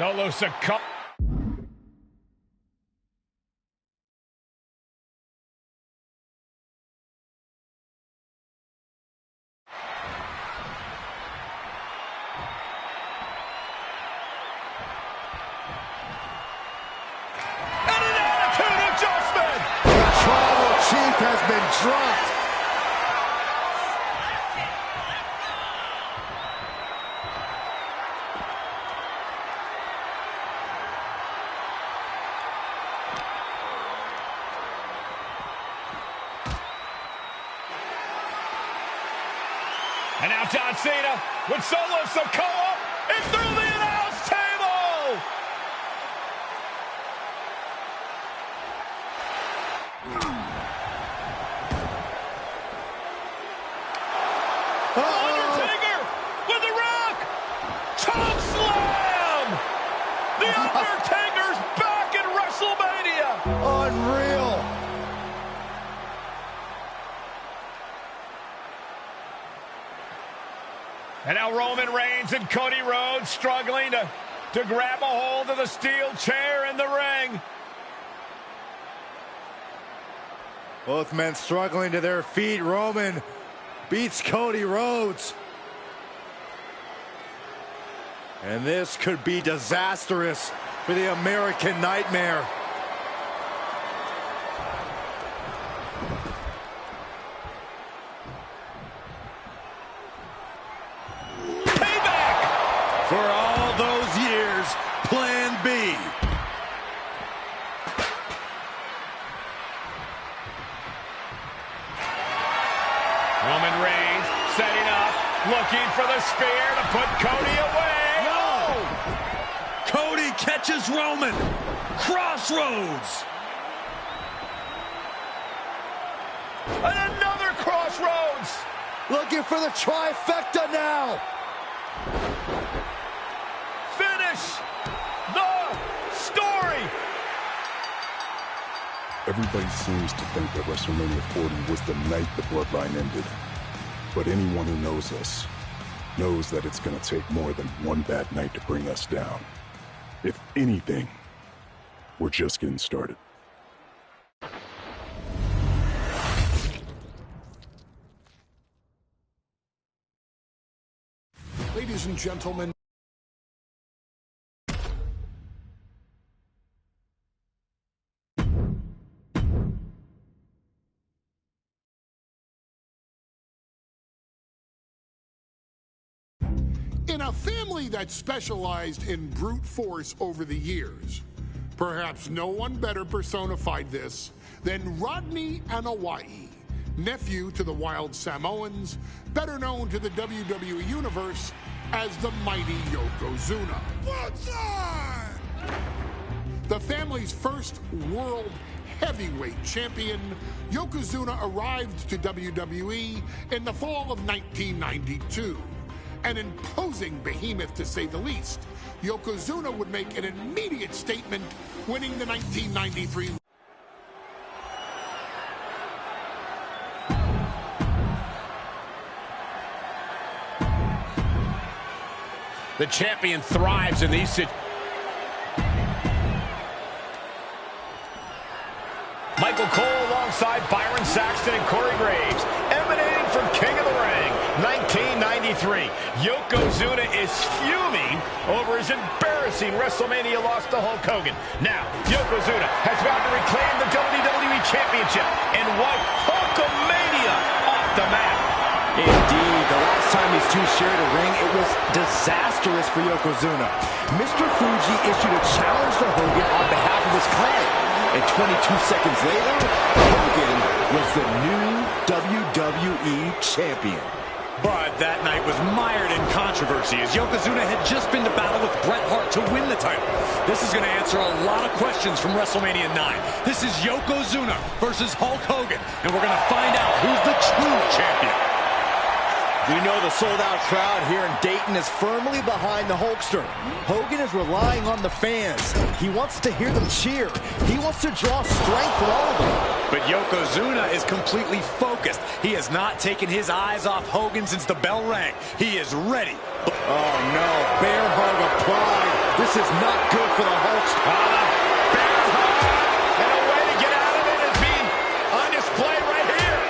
Speaker 3: Solo succumb. And an attitude adjustment.
Speaker 2: The tribal chief has been dropped.
Speaker 3: And now John Cena with Solo Sikoa and through the announce table. Undertaker with the Rock. Choke slam. The Undertaker's back in WrestleMania.
Speaker 2: Unreal.
Speaker 3: And now Roman Reigns and Cody Rhodes struggling to grab a hold of the steel chair in the ring.
Speaker 2: Both men struggling to their feet. Roman beats Cody Rhodes. And this could be disastrous for the American Nightmare.
Speaker 1: For all those years, Plan B.
Speaker 3: Roman Reigns setting up, looking for the spear to put Cody away.
Speaker 1: No! Cody catches Roman. Crossroads.
Speaker 3: And another crossroads.
Speaker 2: Looking for the trifecta now.
Speaker 3: Finish the story.
Speaker 6: Everybody seems to think that WrestleMania 40 was the night the bloodline ended. But anyone who knows us knows that it's going to take more than one bad night to bring us down. If anything, we're just getting started.
Speaker 7: Ladies and gentlemen, in a family that specialized in brute force over the years, perhaps no one better personified this than Rodney Anoa'i, nephew to the Wild Samoans, better known to the WWE Universe as the mighty Yokozuna. The family's first world heavyweight champion, Yokozuna arrived to WWE in the fall of 1992. An imposing behemoth, to say the least, Yokozuna would make an immediate statement, winning the 1993
Speaker 3: The champion thrives in these situations. Michael Cole alongside Byron Saxton and Corey Graves, emanating from King of the Ring, 1993. Yokozuna is fuming over his embarrassing WrestleMania loss to Hulk Hogan. Now, Yokozuna has vowed to reclaim the WWE Championship and wipe Hulkamania off the map.
Speaker 2: Indeed, the last time these two shared a ring, it was disastrous for Yokozuna. Mr. Fuji issued a challenge to Hogan on behalf of his clan. And 22 seconds later, Hogan was the new WWE Champion.
Speaker 1: But that night was mired in controversy as Yokozuna had just been to battle with Bret Hart to win the title. This is going to answer a lot of questions from WrestleMania 9. This is Yokozuna versus Hulk Hogan, and we're going to find out who's the true champion.
Speaker 2: We know the sold-out crowd here in Dayton is firmly behind the Hulkster. Hogan is relying on the fans. He wants to hear them cheer. He wants to draw strength from all of them.
Speaker 1: But Yokozuna is completely focused. He has not taken his eyes off Hogan since the bell rang. He is ready.
Speaker 2: Oh no, bear hug applied. This is not good for the Hulkster.
Speaker 3: And a way to get out of it is being on display right here.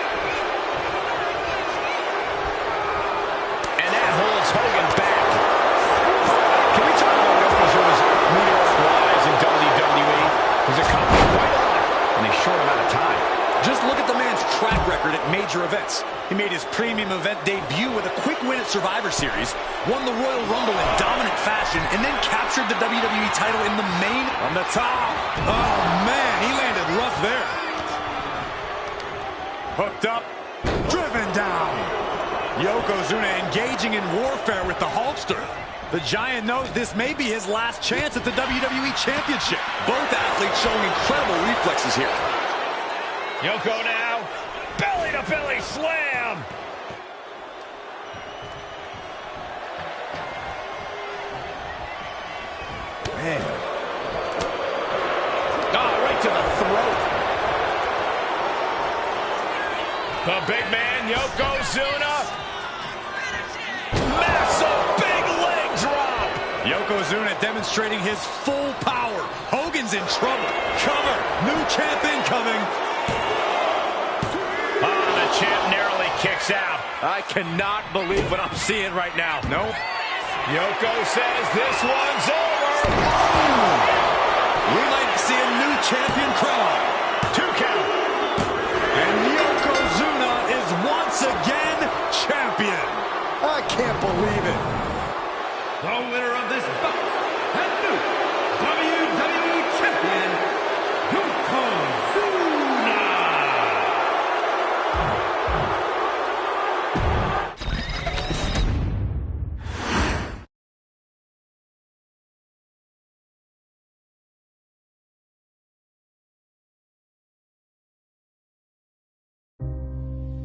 Speaker 3: And that holds Hogan back. Can we talk about Yokozuna's meteoric rise in WWE? He's accomplished quite a lot in a short amount of time.
Speaker 1: Just look at the man's track record at major events. He made his premium event debut with a quick win at Survivor Series, won the Royal Rumble in dominant fashion, and then captured the WWE title in the main on the top. Oh, man, he landed rough there. Hooked up, driven down. Yokozuna engaging in warfare with the Hulkster. The Giant knows this may be his last chance at the WWE Championship. Both athletes showing incredible reflexes here.
Speaker 3: Yoko now, belly-to-belly slam.
Speaker 2: Man.
Speaker 3: Oh, right to the throat. The big man, Yokozuna. Massive big leg drop.
Speaker 1: Yokozuna demonstrating his full power. Hogan's in trouble. Cover. New champ incoming.
Speaker 3: The champ narrowly kicks out.
Speaker 5: I cannot believe what I'm seeing right now.
Speaker 1: Nope.
Speaker 3: Yoko says this one's over.
Speaker 1: We might see a new champion crowned.
Speaker 3: 2 count.
Speaker 1: And Yokozuna is once again champion.
Speaker 2: I can't believe it.
Speaker 4: The winner of this bout, and new WWE Champion, Yokozuna.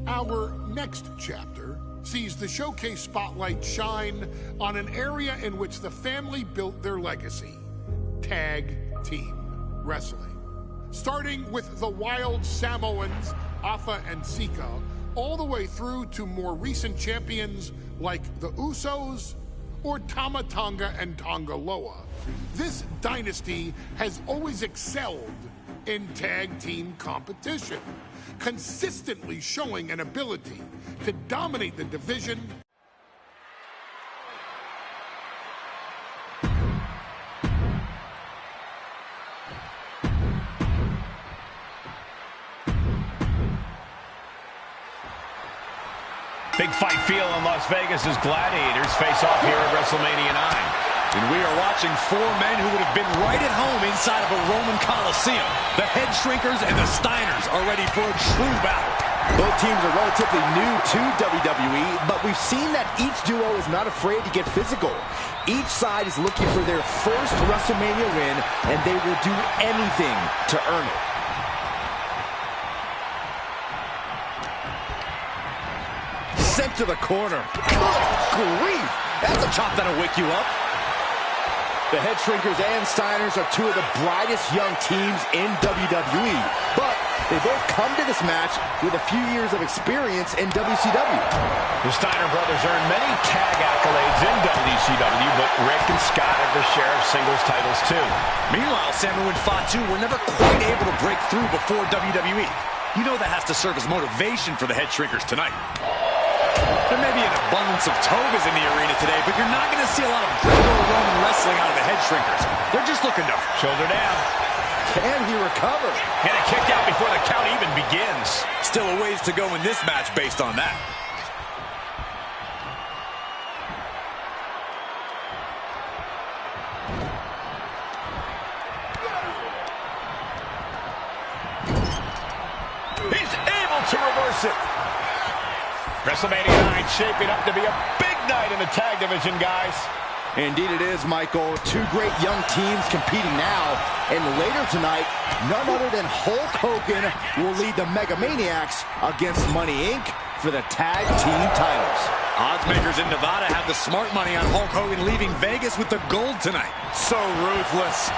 Speaker 7: Our next chapter sees the showcase spotlight shine on an area in which the family built their legacy: tag team wrestling. Starting with the Wild Samoans, Afa and Sika, all the way through to more recent champions like the Usos or Tama Tonga and Tonga Loa. This dynasty has always excelled in tag team competition, consistently showing an ability to dominate the division.
Speaker 3: Big fight feel in Las Vegas as Gladiators face off here at WrestleMania 9.
Speaker 1: And we are watching 4 men who would have been right at home inside of a Roman Coliseum. The Head Shrinkers and the Steiners are ready for a true battle.
Speaker 2: Both teams are relatively new to WWE, but we've seen that each duo is not afraid to get physical. Each side is looking for their first WrestleMania win, and they will do anything to earn it. Sent to the corner. Good grief! That's a chop that'll wake you up. The Head Shrinkers and Steiners are 2 of the brightest young teams in WWE, but they both come to this match with a few years of experience in WCW.
Speaker 3: The Steiner brothers earned many tag accolades in WCW, but Rick and Scott have their share of singles titles too.
Speaker 1: Meanwhile, Samu and Fatu were never quite able to break through before WWE. You know that has to serve as motivation for the Head Shrinkers tonight. There may be an abundance of togas in the arena today, but you're not going to see a lot of Greco-Roman wrestling out of the Head Shrinkers. They're just looking to
Speaker 3: shoulder down.
Speaker 2: Can he recover?
Speaker 3: And a kick out before the count even begins.
Speaker 1: Still a ways to go in this match based on that.
Speaker 3: He's able to reverse it. WrestleMania 9 shaping up to be a big night in the tag division, guys.
Speaker 2: Indeed it is, Michael. 2 great young teams competing now. And later tonight, none other than Hulk Hogan will lead the Mega Maniacs against Money Inc. for the tag team titles.
Speaker 1: Oddsmakers in Nevada have the smart money on Hulk Hogan leaving Vegas with the gold tonight. So ruthless.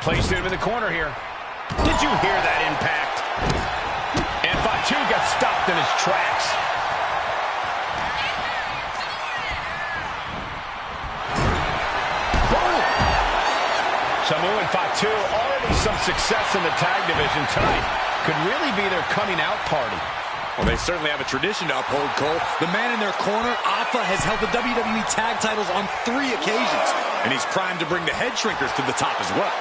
Speaker 3: Placed him in the corner here. Did you hear that impact? And Fatu got stopped stopped in his tracks. Boom! Samu and Wwe2 already some success in the tag division tonight. Could really be their coming out party.
Speaker 1: Well, they certainly have a tradition to uphold, Cole. The man in their corner, Alpha, has held the WWE tag titles on 3 occasions, and he's primed to bring the head shrinkers to the top as well.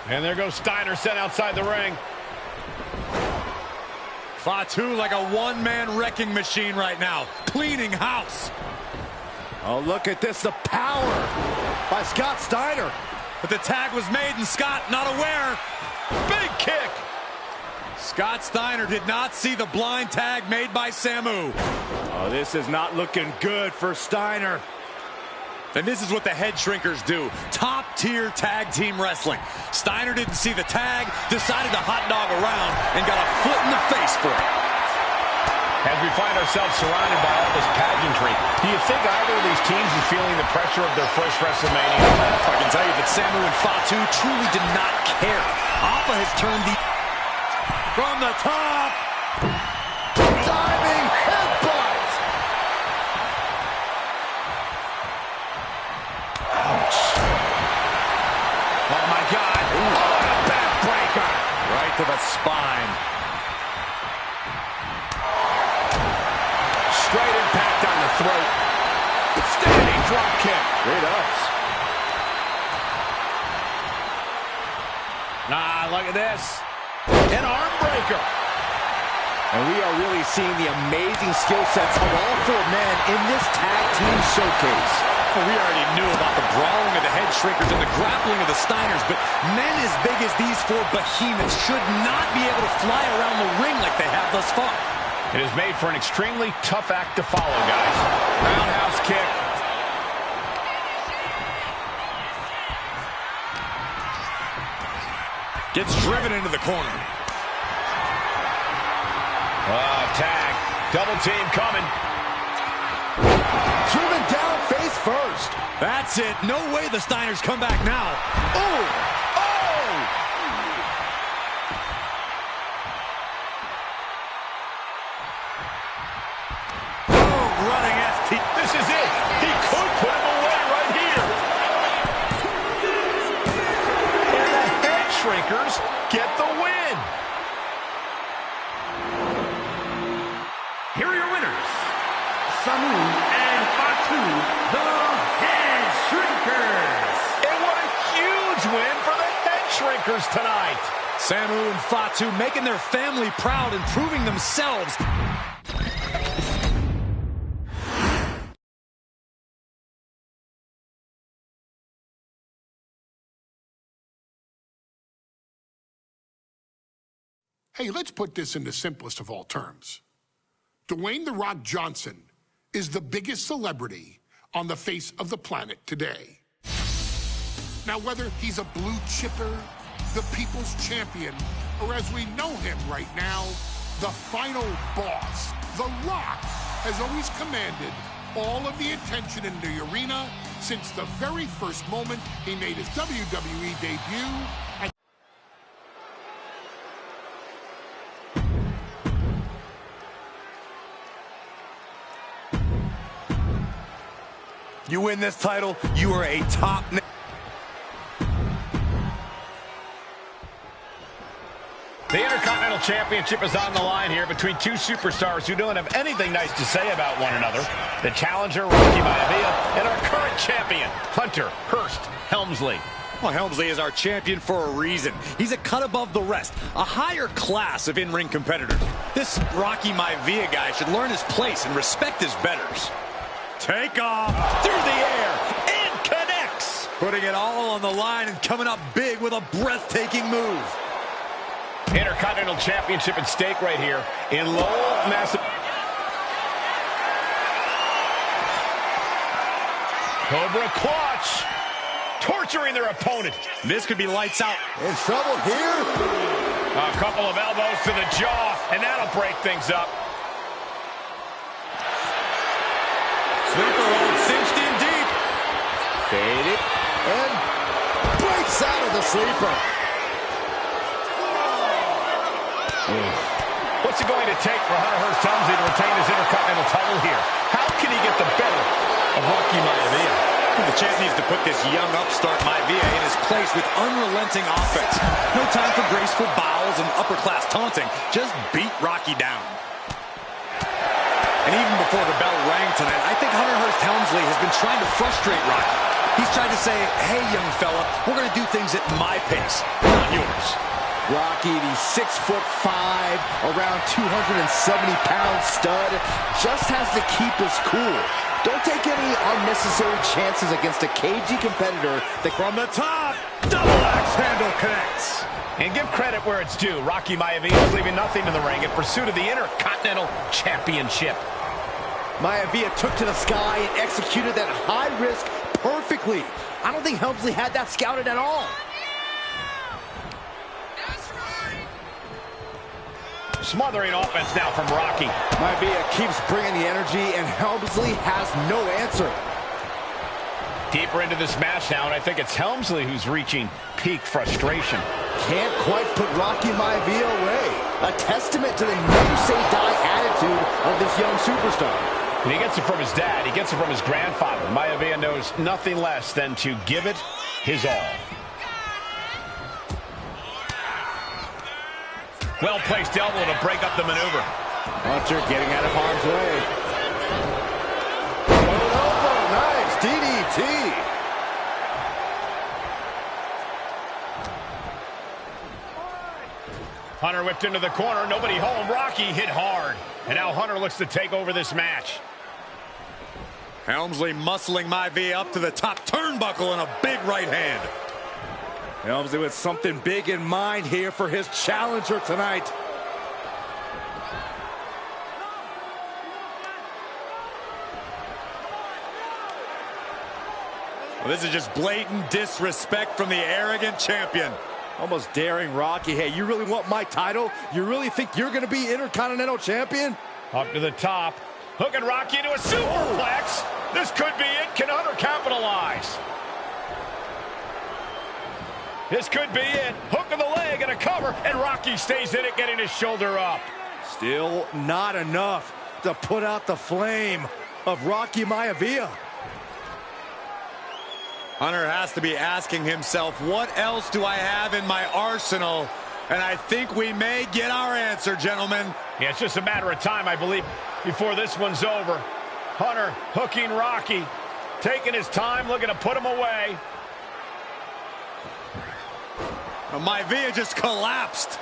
Speaker 3: And there goes Steiner, sent outside the ring.
Speaker 1: Wwe2 like a one-man wrecking machine right now, cleaning house.
Speaker 2: Oh, look at this, the power by Scott Steiner.
Speaker 1: But the tag was made, and Scott not aware.
Speaker 3: Big kick.
Speaker 1: Scott Steiner did not see the blind tag made by Samu.
Speaker 2: Oh, this is not looking good for Steiner.
Speaker 1: And this is what the head shrinkers do. Top-tier tag team wrestling. Steiner didn't see the tag, decided to hot dog around, and got a foot in the face for it.
Speaker 3: As we find ourselves surrounded by all this pageantry, do you think either of these teams is feeling the pressure of their first WrestleMania?
Speaker 1: I can tell you that Samu and Wwe2 truly did not care. Alpha has turned the... From the top!
Speaker 2: Diving headbutt!
Speaker 1: Ouch.
Speaker 2: Oh, my God. Oh, a backbreaker.
Speaker 1: Right to the spine.
Speaker 3: Straight impact on the throat. Standing drop kick.
Speaker 2: Great ups.
Speaker 3: Look at this. An arm breaker.
Speaker 2: And we are really seeing the amazing skill sets of all 4 men in this tag team showcase.
Speaker 1: Well, we already knew about the brawling of the head shrinkers and the grappling of the Steiners, but men as big as these 4 behemoths should not be able to fly around the ring like they have thus far.
Speaker 3: It is made for an extremely tough act to follow, guys. Roundhouse kick.
Speaker 1: Gets driven into the corner.
Speaker 3: Tag. Double team coming.
Speaker 2: Driven down face first.
Speaker 1: That's it. No way the Steiners come back now.
Speaker 2: Oh!
Speaker 1: Running ST.
Speaker 3: This is it. He could put him away right here. And the head shrinkers get the win.
Speaker 4: Here are your winners, Samu and Wwe2, the Head Shrinkers.
Speaker 3: And what a huge win for the head shrinkers tonight.
Speaker 1: Samu and Wwe2 making their family proud and proving themselves.
Speaker 7: Hey, let's put this in the simplest of all terms. Dwayne "The Rock" Johnson is the biggest celebrity on the face of the planet today. Now, whether he's a blue chipper, the people's champion, or as we know him right now, the final boss, The Rock has always commanded all of the attention in the arena since the very first moment he made his WWE debut.
Speaker 1: You win this title, you are a top...
Speaker 3: The Intercontinental Championship is on the line here between 2 superstars who don't have anything nice to say about one another. The challenger, Rocky Maivia, and our current champion, Hunter Hearst Helmsley.
Speaker 1: Well, Helmsley is our champion for a reason. He's a cut above the rest, a higher class of in-ring competitors. This Rocky Maivia guy should learn his place and respect his betters. Take off
Speaker 3: Through the air and connects.
Speaker 1: putting it all on the line and coming up big with a breathtaking move.
Speaker 3: Intercontinental Championship at stake right here in Lowell, Massachusetts. Cobra clutch. Torturing their opponent.
Speaker 1: This could be lights out.
Speaker 2: In trouble here.
Speaker 3: A couple of elbows to the jaw, and that'll break things up.
Speaker 1: Sleeper hold cinched in deep.
Speaker 2: Fade kicks out of the sleeper.
Speaker 3: What's it going to take for Hunter Hearst Helmsley to retain his Intercontinental title here? How can he get the better of Rocky Maivia?
Speaker 1: The champ needs to put this young upstart Maivia in his place with unrelenting offense. No time for graceful bows and upper-class taunting. Just beat Rocky down. And even before the bell rang tonight, I think Hunter Hearst Helmsley has been trying to frustrate Rocky. He's tried to say, hey, young fella, we're going to do things at my pace, not yours.
Speaker 2: Rocky, the 6'5", around 270-pound stud, just has to keep his cool. Don't take any unnecessary chances against a cagey competitor.
Speaker 5: From the top, double axe handle connects.
Speaker 3: And give credit where it's due. Rocky Maivia is leaving nothing in the ring in pursuit of the Intercontinental Championship.
Speaker 2: Maivia took to the sky and executed that high risk perfectly. I don't think Helmsley had that scouted at all.
Speaker 3: Smothering offense now from Rocky.
Speaker 2: Maivia keeps bringing the energy, and Helmsley has no answer.
Speaker 3: Deeper into this match now, and I think it's Helmsley who's reaching peak frustration.
Speaker 2: Can't quite put Rocky Maivia away. A testament to the never-say-die attitude of this young superstar.
Speaker 3: And he gets it from his dad. He gets it from his grandfather. Maivia knows nothing less than to give it his all. Well-placed elbow to break up the maneuver.
Speaker 2: Hunter getting out of harm's way. Rolled over, nice DDT.
Speaker 3: Hunter whipped into the corner, nobody home. Rocky hit hard. And now Hunter looks to take over this match.
Speaker 1: Helmsley muscling Maivia up to the top turnbuckle in a big right hand.
Speaker 2: Helmsley with something big in mind here for his challenger tonight.
Speaker 1: Well, this is just blatant disrespect from the arrogant champion.
Speaker 2: Almost daring Rocky. Hey, you really want my title? You really think you're going to be Intercontinental Champion?
Speaker 3: Up to the top. Hooking Rocky into a superplex. This could be it. Can Hunter capitalize? This could be it. Hook of the leg and a cover, and Rocky stays in it, getting his shoulder up.
Speaker 2: Still not enough to put out the flame of Rocky Maivia.
Speaker 1: Hunter has to be asking himself, what else do I have in my arsenal? And I think we may get our answer, gentlemen.
Speaker 3: Yeah, it's just a matter of time, I believe, before this one's over. Hunter hooking Rocky, taking his time, looking to put him away.
Speaker 1: Maivia just collapsed.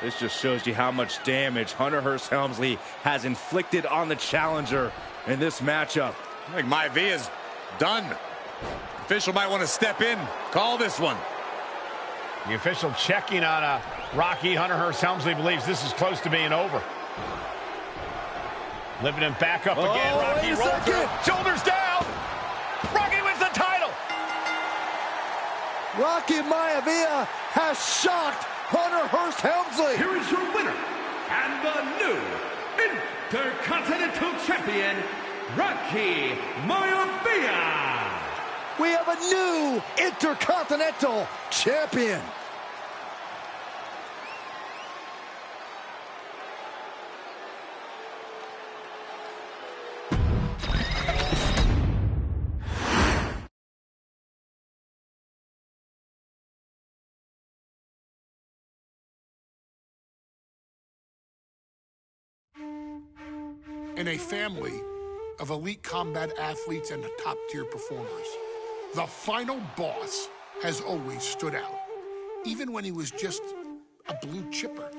Speaker 2: This just shows you how much damage Hunter Hearst Helmsley has inflicted on the challenger in this matchup.
Speaker 1: I think Maivia's done. Official might want to step in, call this one.
Speaker 3: The official checking on Rocky. Hunter Hearst Helmsley believes this is close to being over. Lifting him back up again. Rocky rolls through. Shoulders down. Rocky wins the title.
Speaker 2: Rocky Maivia has shocked Hunter Hearst Helmsley.
Speaker 4: Here is your winner and the new Intercontinental Champion, Rocky Maivia.
Speaker 2: We have a new Intercontinental Champion.
Speaker 7: In a family of elite combat athletes and top-tier performers, the final boss has always stood out, even when he was just a blue chipper.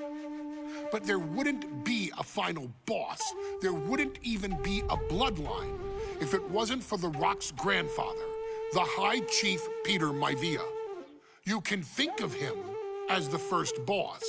Speaker 7: But there wouldn't be a final boss, there wouldn't even be a bloodline if it wasn't for The Rock's grandfather, the High Chief Peter Maivia. You can think of him as the first boss.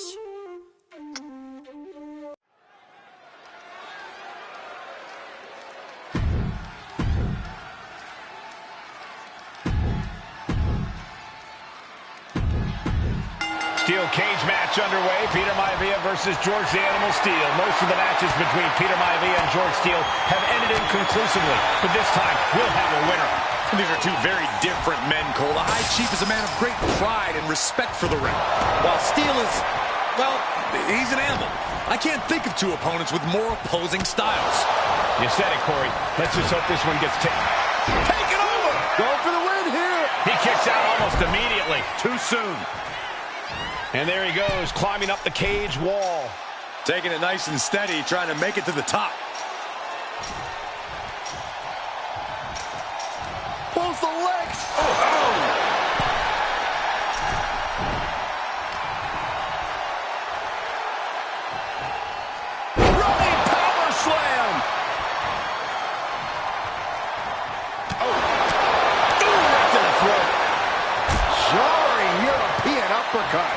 Speaker 3: Steel cage match underway. Peter Maivia versus George the Animal Steele. Most of the matches between Peter Maivia and George Steele have ended inconclusively, but this time we'll have a winner.
Speaker 1: These are two very different men, Cole. The High Chief is a man of great pride and respect for the ring, while Steel is, well, he's an animal. I can't think of two opponents with more opposing styles.
Speaker 3: You said it, Corey. Let's just hope this one gets taken over.
Speaker 2: Going for the win here.
Speaker 3: He kicks out almost immediately.
Speaker 1: Too soon.
Speaker 3: And there he goes, climbing up the cage wall.
Speaker 1: Taking it nice and steady, trying to make it to the top.
Speaker 2: Pulls the legs.
Speaker 3: Running power slam. Right to the throat.
Speaker 2: Jarring European uppercut.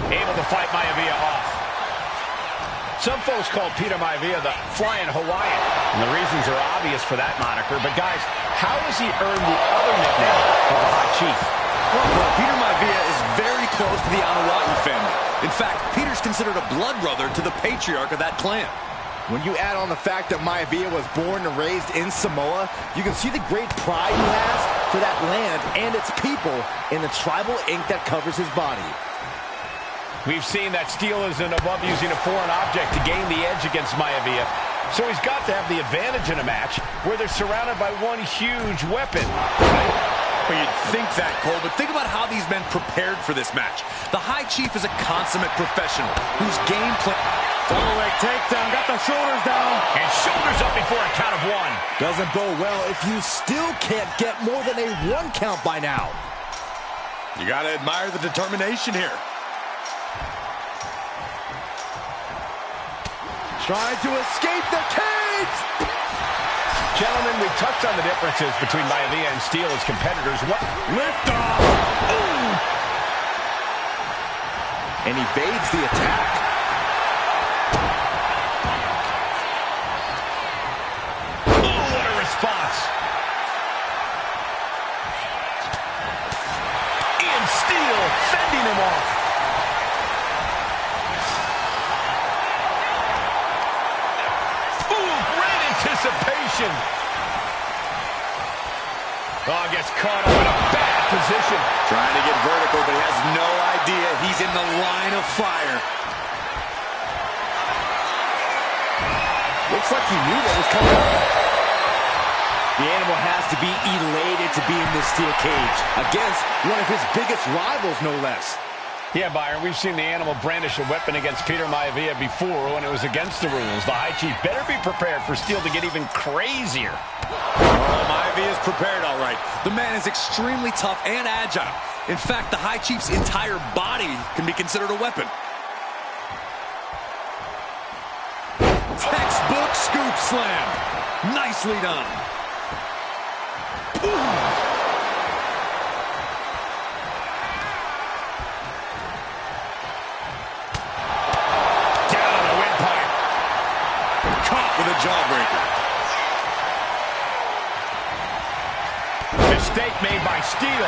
Speaker 3: Able to fight Maivia off. Some folks call Peter Maivia the Flying Hawaiian, and the reasons are obvious for that moniker. But guys, how has he earned the other nickname of the High Chief?
Speaker 1: Well, Peter Maivia is very close to the Anuatu family. In fact, Peter's considered a blood brother to the patriarch of that clan.
Speaker 2: When you add on the fact that Maivia was born and raised in Samoa, you can see the great pride he has for that land and its people in the tribal ink that covers his body.
Speaker 3: We've seen that Steel isn't above using a foreign object to gain the edge against Maivia. So he's got to have the advantage in a match where they're surrounded by one huge weapon. Right?
Speaker 1: Well, you'd think that, Cole, but think about how these men prepared for this match. The High Chief is a consummate professional whose game plan...
Speaker 5: Leg takedown, got the shoulders down.
Speaker 3: And shoulders up before a count of one.
Speaker 2: Doesn't bode well if you still can't get more than a 1 count by now.
Speaker 1: You got to admire the determination here.
Speaker 2: Trying to escape the cage!
Speaker 3: Gentlemen, we've touched on the differences between Maivia and Steel as competitors. What?
Speaker 1: Lift off!
Speaker 3: Ooh.
Speaker 2: And evades the attack.
Speaker 3: Oh, what a response. And Steel fending him off. Anticipation. Oh, gets caught up in a bad position.
Speaker 1: Trying to get vertical, but he has no idea he's in the line of fire.
Speaker 2: Looks like he knew that was coming up. The animal has to be elated to be in this steel cage against one of his biggest rivals, no less.
Speaker 3: Yeah, Byron, we've seen the animal brandish a weapon against Peter Maivia before when it was against the rules. The High Chief better be prepared for Steel to get even crazier.
Speaker 1: Oh, Maivia is prepared, all right. The man is extremely tough and agile. In fact, the High Chief's entire body can be considered a weapon. Textbook scoop slam. Nicely done. Ooh. With a jawbreaker.
Speaker 3: Mistake made by Steel.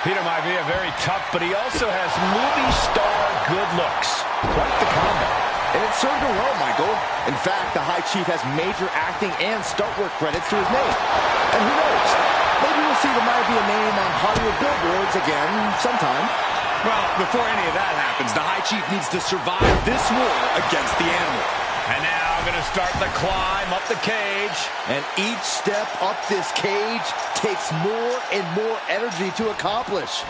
Speaker 3: Peter Maivia very tough, but he also has movie star good looks. Quite the combo.
Speaker 2: And it served him well, Michael. In fact, the High Chief has major acting and stunt work credits to his name. And who knows? Maybe we'll see the Maivia name on Hollywood billboards again sometime.
Speaker 1: Well, before any of that happens, the High Chief needs to survive this war against the animal.
Speaker 3: And now going to start the climb up the cage.
Speaker 2: And each step up this cage takes more and more energy to accomplish.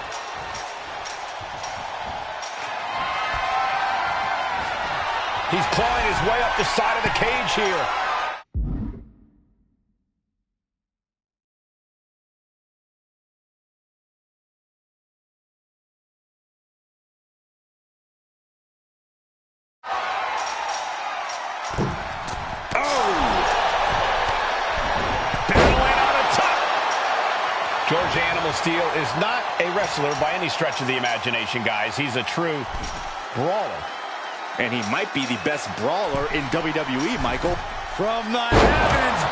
Speaker 3: He's clawing his way up the side of the cage here. George Animal Steel is not a wrestler by any stretch of the imagination, guys. He's a true brawler.
Speaker 2: And he might be the best brawler in WWE, Michael.
Speaker 1: From the heavens.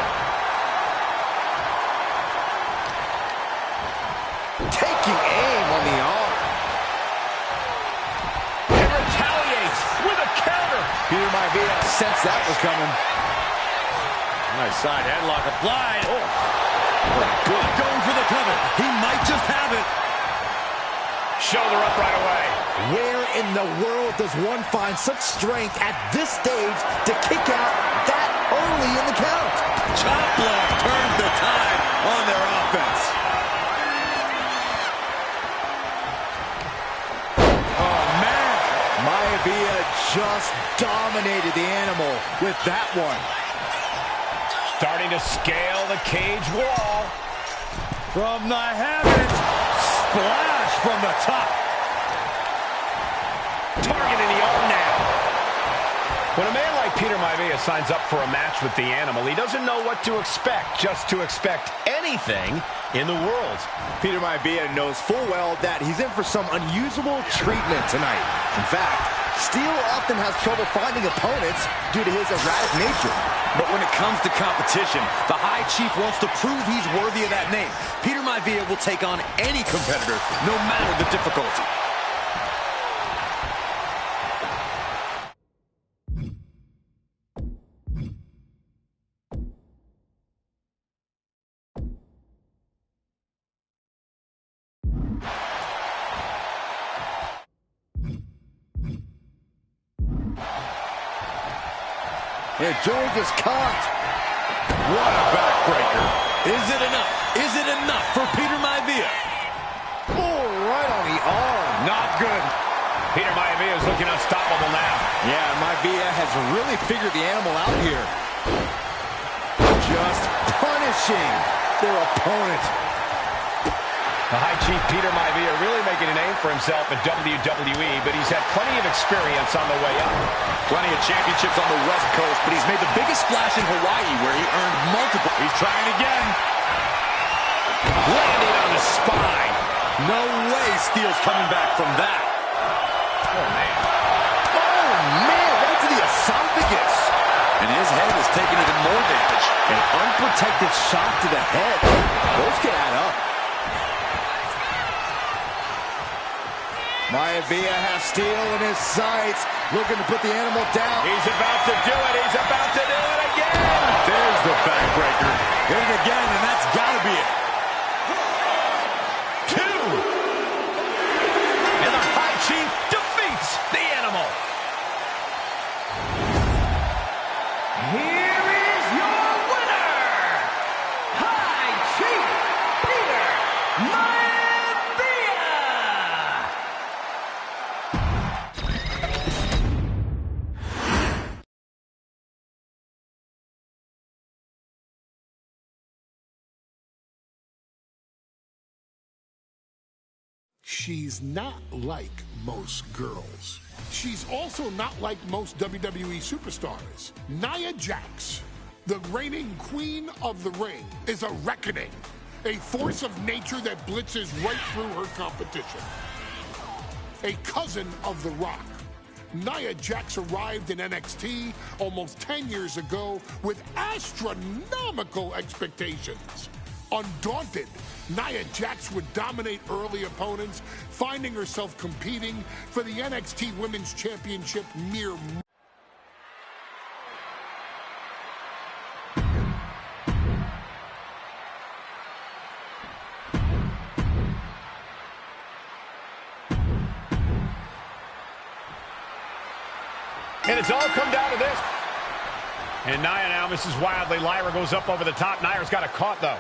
Speaker 2: Taking aim on the arm.
Speaker 3: And retaliates.
Speaker 2: sensed that was coming.
Speaker 3: Nice side headlock applied. Oh,
Speaker 1: Good. Going for the cover. He might just have it.
Speaker 3: shoulder up right away.
Speaker 2: Where in the world does one find such strength at this stage to kick out that early in the count?
Speaker 1: Chop block turns the tide on their offense.
Speaker 2: Oh, man. Maivia just dominated the animal with that one.
Speaker 3: Starting to scale the cage wall.
Speaker 1: From the heavens, splash from the top.
Speaker 3: Targeting the arm now. When a man like Peter Maivia signs up for a match with the animal, he doesn't know what to expect, just to expect anything in the world.
Speaker 2: Peter Maivia knows full well that he's in for some unusual treatment tonight. In fact, Steel often has trouble finding opponents due to his erratic nature.
Speaker 1: But when it comes to competition, the High Chief wants to prove he's worthy of that name. Peter Maivia will take on any competitor, no matter the difficulty.
Speaker 2: And George is caught.
Speaker 1: What a backbreaker. Is it enough? Is it enough for Peter Maivia?
Speaker 2: Oh, right on the arm.
Speaker 3: Not good. Peter Maivia is looking unstoppable now.
Speaker 2: Yeah, Maivia has really figured the animal out here. Just punishing their opponent.
Speaker 3: The High Chief Peter Maivia really making a name for himself at WWE, but he's had plenty of experience on the way up.
Speaker 1: Plenty of championships on the West Coast, but he's made the biggest splash in Hawaii where he earned multiple.
Speaker 3: He's trying again. Landing on the spine.
Speaker 1: No way Steel's coming back from that.
Speaker 3: Oh, man.
Speaker 2: Oh, man, right to the esophagus.
Speaker 1: And his head is taking even more damage.
Speaker 2: An unprotected shot to the head. Those can add up. Maivia has Steel in his sights, looking to put the animal down.
Speaker 3: He's about to do it. He's about to do it again.
Speaker 1: There's the backbreaker. Hit it again, and that's got to be it.
Speaker 3: 2. And the High Chief defeats the animal.
Speaker 4: Here is your winner, High Chief Peter Maivia.
Speaker 7: She's not like most girls. She's also not like most WWE superstars. Nia Jax, the reigning queen of the ring, is a reckoning, a force of nature that blitzes right through her competition. A cousin of The Rock, Nia Jax arrived in NXT almost 10 years ago with astronomical expectations. Undaunted, Nia Jax would dominate early opponents, finding herself competing for the NXT Women's Championship mere
Speaker 3: And it's all come down to this. And Nia now misses wildly. Lyra goes up over the top. Nia's got it caught, though.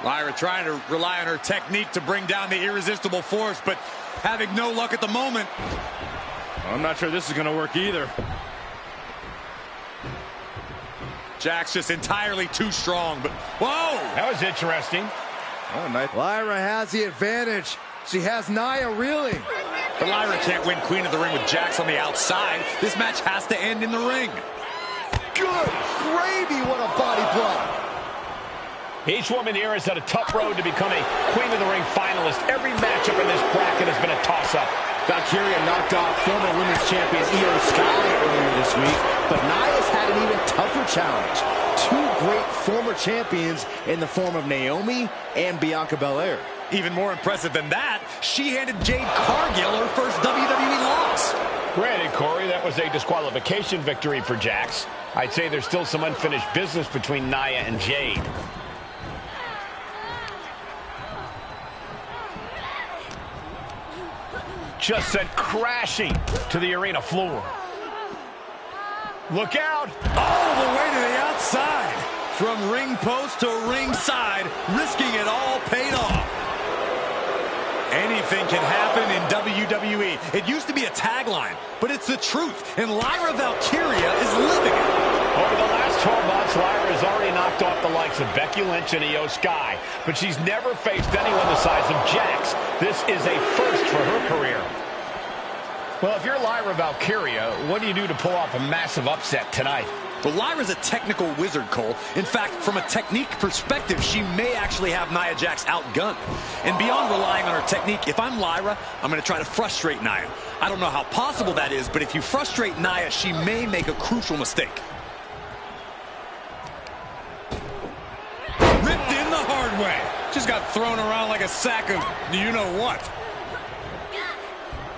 Speaker 1: Lyra trying to rely on her technique to bring down the irresistible force, but having no luck at the moment.
Speaker 5: I'm not sure this is going to work either.
Speaker 1: Jax just entirely too strong, but whoa!
Speaker 3: That was interesting.
Speaker 2: Oh, nice. Lyra has the advantage. She has Nia reeling.
Speaker 1: But Lyra can't win Queen of the Ring with Jax on the outside. This match has to end in the ring.
Speaker 2: Good gravy, what a body blow.
Speaker 3: Each woman here has had a tough road to become a Queen of the Ring finalist. Every matchup in this bracket has been a toss-up.
Speaker 2: Valkyria knocked off former women's champion Io Sky earlier this week, but Nia's had an even tougher challenge. 2 great former champions in the form of Naomi and Bianca Belair.
Speaker 1: Even more impressive than that, she handed Jade Cargill her first WWE loss.
Speaker 3: Granted, Corey, that was a disqualification victory for Jax. I'd say there's still some unfinished business between Nia and Jade. Just sent crashing to the arena floor. Look out!
Speaker 1: All the way to the outside. From ring post to ringside, risking it all paid off. Anything can happen in WWE. It used to be a tagline, but it's the truth, and Lyra Valkyria is living it.
Speaker 3: Over the last 12 months, Lyra has already knocked off the likes of Becky Lynch and Io Sky, but she's never faced anyone the size of Jax. This is a first for her career. Well, if you're Lyra Valkyria, what do you do to pull off a massive upset tonight?
Speaker 1: Well, Lyra's a technical wizard, Cole. In fact, from a technique perspective, she may actually have Nia Jax outgunned. And beyond relying on her technique, if I'm Lyra, I'm going to try to frustrate Nia. I don't know how possible that is, but if you frustrate Nia, she may make a crucial mistake. Ripped in the hard way. Just got thrown around like a sack of you-know-what.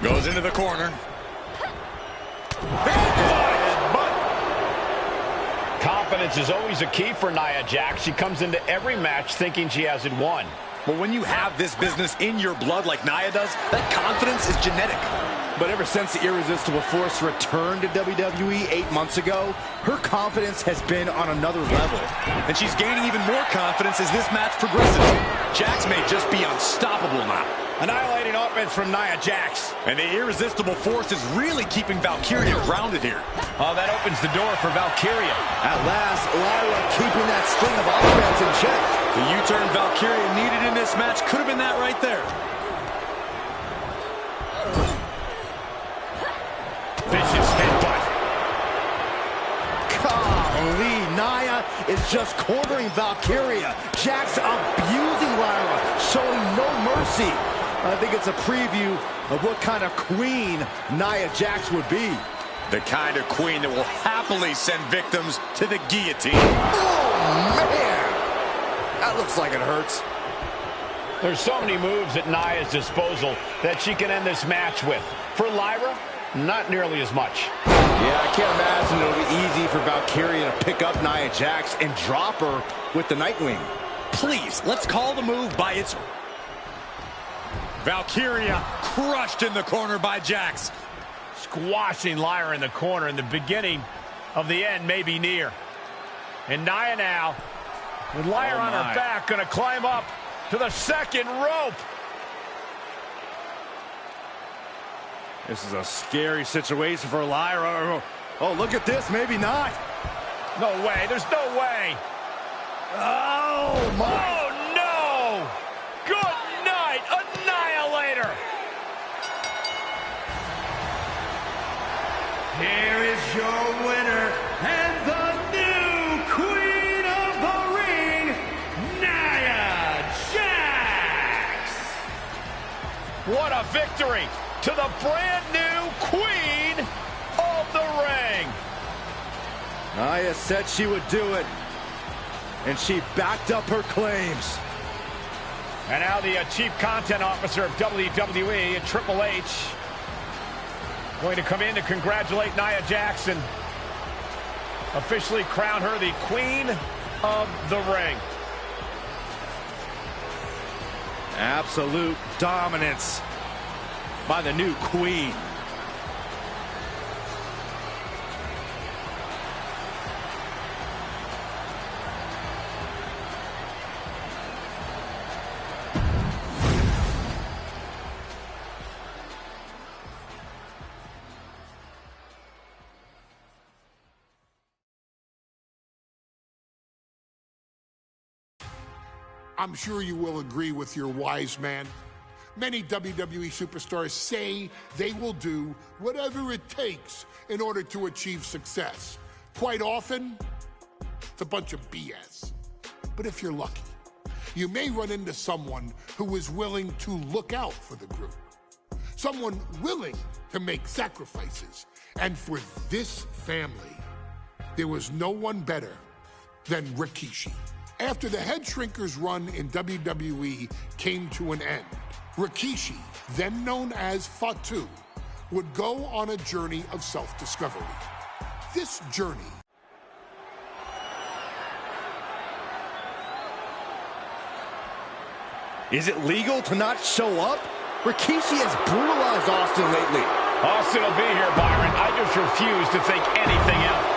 Speaker 1: Goes into the corner.
Speaker 3: Confidence is always a key for Nia Jax. She comes into every match thinking she has it won.
Speaker 1: But when you have this business in your blood like Nia does, that confidence is genetic.
Speaker 2: But ever since the Irresistible Force returned to WWE 8 months ago, her confidence has been on another level.
Speaker 1: And she's gaining even more confidence as this match progresses. Jax may just be unstoppable now.
Speaker 2: Annihilating offense from Nia Jax.
Speaker 1: And the Irresistible Force is really keeping Valkyria grounded here.
Speaker 3: Oh, that opens the door for Valkyria.
Speaker 2: At last, Lyra keeping that string of offense in check.
Speaker 1: The U-turn Valkyria needed in this match could have been that right there.
Speaker 3: Vicious headbutt.
Speaker 2: Golly, Nia is just cornering Valkyria. Jax abusing Lyra, showing no mercy. I think it's a preview of what kind of queen Nia Jax would be.
Speaker 1: The kind of queen that will happily send victims to the guillotine.
Speaker 2: Oh, man! That looks like it hurts.
Speaker 3: There's so many moves at Nia's disposal that she can end this match with. For Lyra, not nearly as much.
Speaker 2: Yeah, I can't imagine it'll be easy for Valkyria to pick up Nia Jax and drop her with the Nightwing.
Speaker 1: Please, let's call the move by its... Valkyria crushed in the corner by Jax.
Speaker 3: Squashing Lyra in the corner, and the beginning of the end may be near. And Nia now, with Lyra on her back, going to climb up to the second rope.
Speaker 2: This is a scary situation for Lyra. Oh, look at this. Maybe not.
Speaker 3: No way. There's no way.
Speaker 2: Oh, my.
Speaker 3: Oh, no. Good night. Annihilator.
Speaker 4: Here is your winner and the new Queen of the Ring, Nia Jax.
Speaker 3: What a victory to the brand new Queen of the Ring.
Speaker 2: Nia said she would do it, and she backed up her claims.
Speaker 3: And now the Chief Content Officer of WWE and Triple H going to come in to congratulate Nia Jax and officially crown her the Queen of the Ring.
Speaker 2: Absolute dominance by the new Queen.
Speaker 7: I'm sure you will agree with your wise man. Many WWE superstars say they will do whatever it takes in order to achieve success. Quite often, it's a bunch of BS. But if you're lucky, you may run into someone who is willing to look out for the group. Someone willing to make sacrifices. And for this family, there was no one better than Rikishi. After the Head Shrinker's run in WWE came to an end, Rikishi, then known as Fatu, would go on a journey of self-discovery. This journey
Speaker 2: Is it legal to not show up? Rikishi has brutalized Austin lately.
Speaker 3: Austin will be here, Byron. I just refuse to think anything else.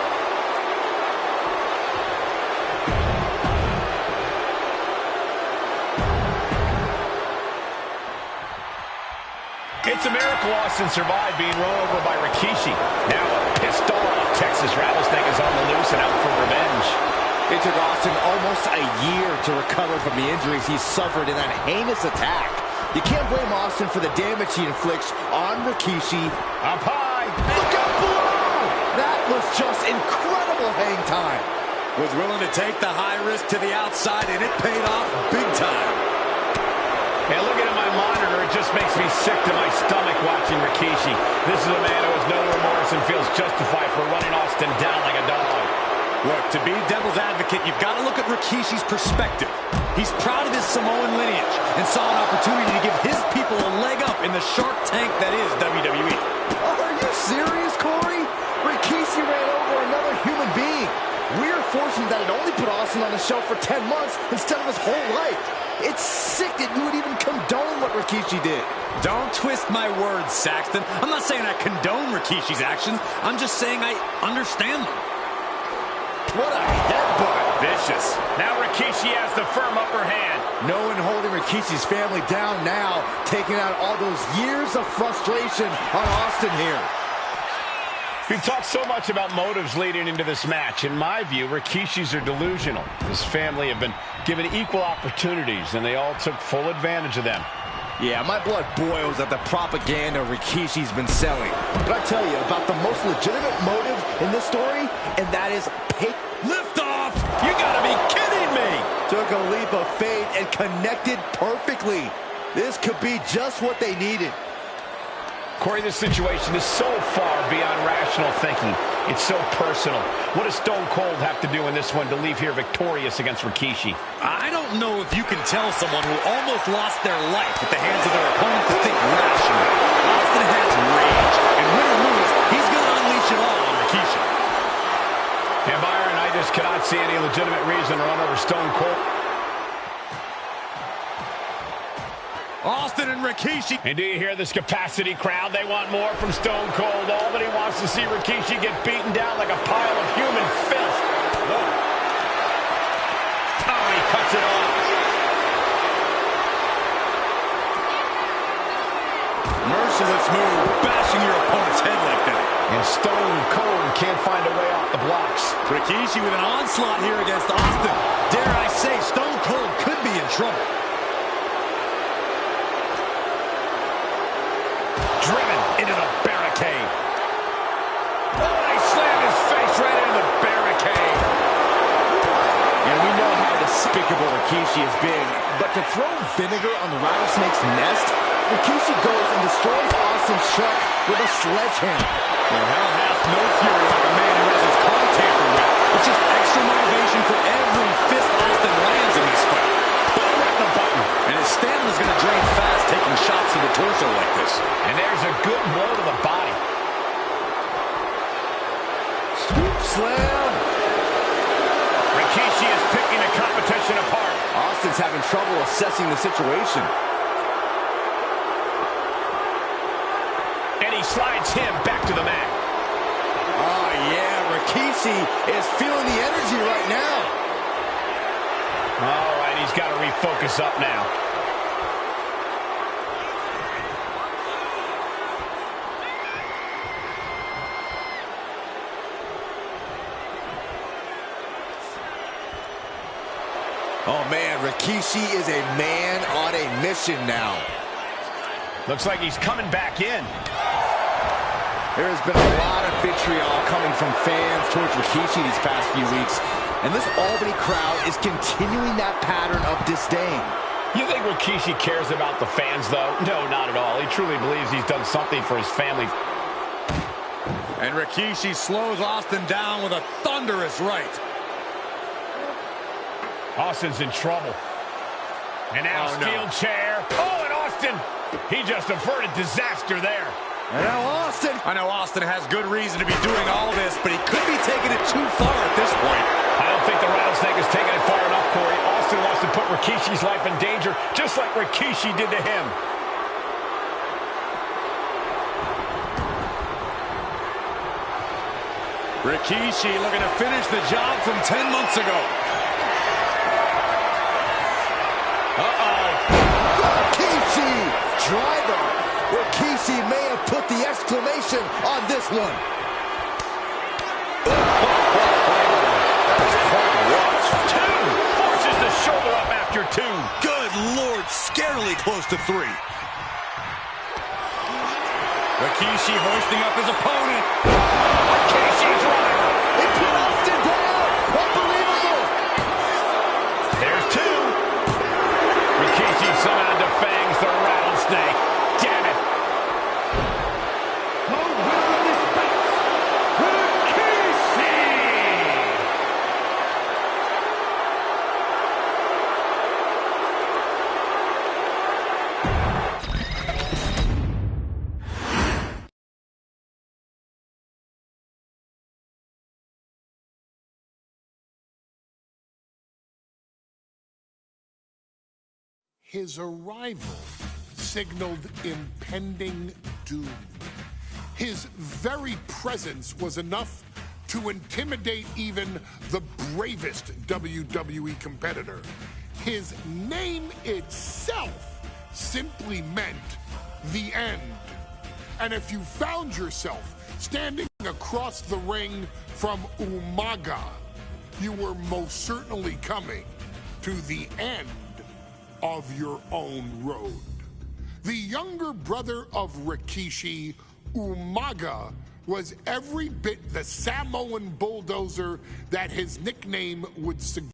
Speaker 3: It's a miracle Austin survived being run over by Rikishi. Now a pissed off Texas Rattlesnake is on the loose and out for revenge.
Speaker 2: It took Austin almost a year to recover from the injuries he suffered in that heinous attack. You can't blame Austin for the damage he inflicts on Rikishi.
Speaker 3: Up high.
Speaker 2: Look out below! That was just incredible hang time.
Speaker 1: Was willing to take the high risk to the outside, and it paid off big time.
Speaker 3: Hey, looking at my monitor, it just makes me sick to my stomach watching Rikishi. This is a man who has no remorse and feels justified for running Austin down like a dog.
Speaker 1: Look, to be devil's advocate, you've got to look at Rikishi's perspective. He's proud of his Samoan lineage and saw an opportunity to give his people a leg up in the Shark Tank that is WWE.
Speaker 2: Are you serious, Corey? Rikishi ran over another human being. We're fortunate that it only put Austin on the show for 10 months instead of his whole life. It's sick that you would even condone what Rikishi did.
Speaker 1: Don't twist my words, Saxton. I'm not saying I condone Rikishi's actions. I'm just saying I understand them.
Speaker 2: What a headbutt.
Speaker 3: Vicious. Now Rikishi has the firm upper hand.
Speaker 2: No one holding Rikishi's family down now, taking out all those years of frustration on Austin here.
Speaker 3: We've talked so much about motives leading into this match. In my view, Rikishi's are delusional. His family have been given equal opportunities, and they all took full advantage of them.
Speaker 2: Yeah, my blood boils at the propaganda Rikishi's been selling. But I tell you about the most legitimate motive in this story, and that is pay.
Speaker 1: Lift off! You gotta be kidding me!
Speaker 2: Took a leap of faith and connected perfectly. This could be just what they needed.
Speaker 3: Corey, this situation is so far beyond rational thinking. It's so personal. What does Stone Cold have to do in this one to leave here victorious against Rikishi?
Speaker 1: I don't know if you can tell someone who almost lost their life at the hands of their opponent to think rationally. Austin has rage, and win or lose, he's going to unleash it all on Rikishi.
Speaker 3: And Byron, I just cannot see any legitimate reason to run over Stone Cold.
Speaker 1: Austin and Rikishi.
Speaker 3: And do you hear this capacity crowd? They want more from Stone Cold. Albany wants to see Rikishi get beaten down like a pile of human filth. Oh, he cuts it off.
Speaker 1: Merciless move, bashing your opponent's head like that.
Speaker 3: And Stone Cold can't find a way off the blocks.
Speaker 1: Rikishi with an onslaught here against Austin. Dare I say, Stone Cold could be in trouble.
Speaker 3: Driven into the barricade. Oh, he slammed his face right into the barricade.
Speaker 2: And we know how despicable Rikishi has been, but to throw vinegar on the rattlesnake's nest, Rikishi goes and destroys Austin's truck with a sledgehammer.
Speaker 1: Well, hell hath no fury like a man who has his car tampered with. It's just extra motivation for every fist Austin lands in this fight. Boom, right in the button. And his stamina's going to drain fast taking shots to the torso like this.
Speaker 3: And there's a good blow to the body.
Speaker 2: Scoop slam.
Speaker 3: Rikishi is picking the competition apart.
Speaker 2: Austin's having trouble assessing the situation.
Speaker 3: And he slides him back to the mat.
Speaker 2: Oh, yeah, Rikishi is feeling the energy right now.
Speaker 3: All right, he's got to refocus up now.
Speaker 2: Oh, man, Rikishi is a man on a mission now.
Speaker 3: Looks like he's coming back in.
Speaker 2: There has been a lot of vitriol coming from fans towards Rikishi these past few weeks, and this Albany crowd is continuing that pattern of disdain.
Speaker 3: You think Rikishi cares about the fans, though? No, not at all. He truly believes he's done something for his family.
Speaker 1: And Rikishi slows Austin down with a thunderous right.
Speaker 3: Austin's in trouble. And now steel chair. Oh, and Austin, he just averted disaster there.
Speaker 2: And now Austin.
Speaker 1: I know Austin has good reason to be doing all this, but he could be taking it too far at this point.
Speaker 3: I don't think the Rattlesnake is taking it far enough, Corey. Austin wants to put Rikishi's life in danger, just like Rikishi did to him.
Speaker 1: Rikishi looking to finish the job from 10 months ago.
Speaker 2: Rikishi driver. Rikishi may have put the exclamation on this one.
Speaker 3: That was quite a watch. Two. Forces the shoulder up after two.
Speaker 1: Good Lord, scarily close to 3. Rikishi hoisting up his opponent.
Speaker 3: Rikishi driver.
Speaker 2: He put Austin down. Unbelievable.
Speaker 3: There's 2. Rikishi somehow defangs the Rattlesnake. Damn it.
Speaker 4: The winner of this bout, Rikishi!
Speaker 7: His arrival signaled impending doom. His very presence was enough to intimidate even the bravest WWE competitor. His name itself simply meant the end. And if you found yourself standing across the ring from Umaga, you were most certainly coming to the end of your own road. The younger brother of Rikishi, Umaga, was every bit the Samoan bulldozer that his nickname would suggest.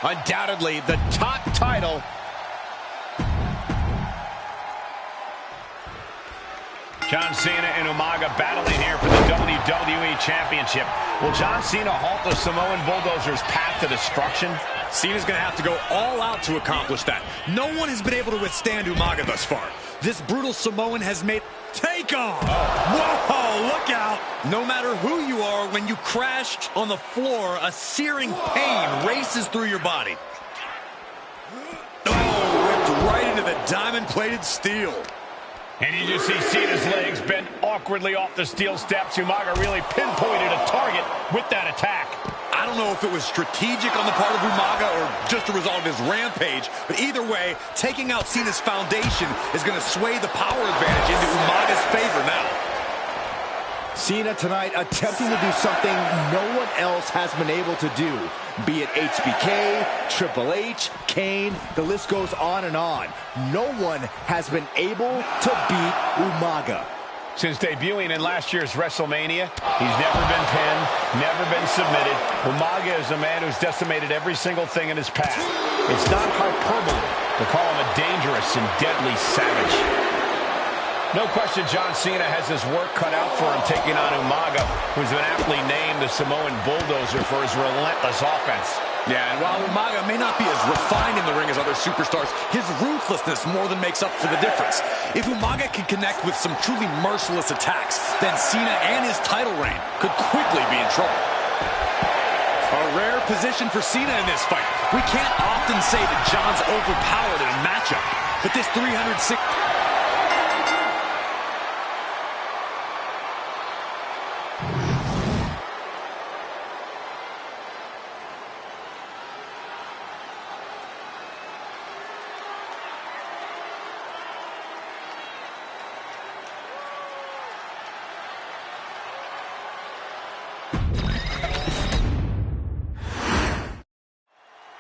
Speaker 1: Undoubtedly the top title.
Speaker 3: John Cena and Umaga battling here for the WWE Championship. Will John Cena halt the Samoan Bulldozer's path to destruction?
Speaker 1: Cena's going to have to go all out to accomplish that. No one has been able to withstand Umaga thus far. This brutal Samoan has made... Take on! Whoa, look out! No matter who you are, when you crash on the floor, a searing pain races through your body. Oh, ripped right into the diamond-plated steel.
Speaker 3: And you just see Cena's legs bent awkwardly off the steel steps. Umaga really pinpointed a target with that attack.
Speaker 1: I don't know if it was strategic on the part of Umaga or just a result of his rampage, but either way, taking out Cena's foundation is going to sway the power advantage into Umaga's favor now.
Speaker 2: Cena tonight attempting to do something no one else has been able to do. Be it HBK, Triple H, Kane, the list goes on and on. No one has been able to beat Umaga.
Speaker 3: Since debuting in last year's WrestleMania, he's never been pinned, never been submitted. Umaga is a man who's decimated every single thing in his path. It's not hyperbole to call him a dangerous and deadly savage. No question John Cena has his work cut out for him taking on Umaga, who's been aptly named the Samoan Bulldozer for his relentless offense.
Speaker 1: Yeah, and while Umaga may not be as refined in the ring as other superstars, his ruthlessness more than makes up for the difference. If Umaga can connect with some truly merciless attacks, then Cena and his title reign could quickly be in trouble. A rare position for Cena in this fight. We can't often say that John's overpowered in a matchup, but this 306...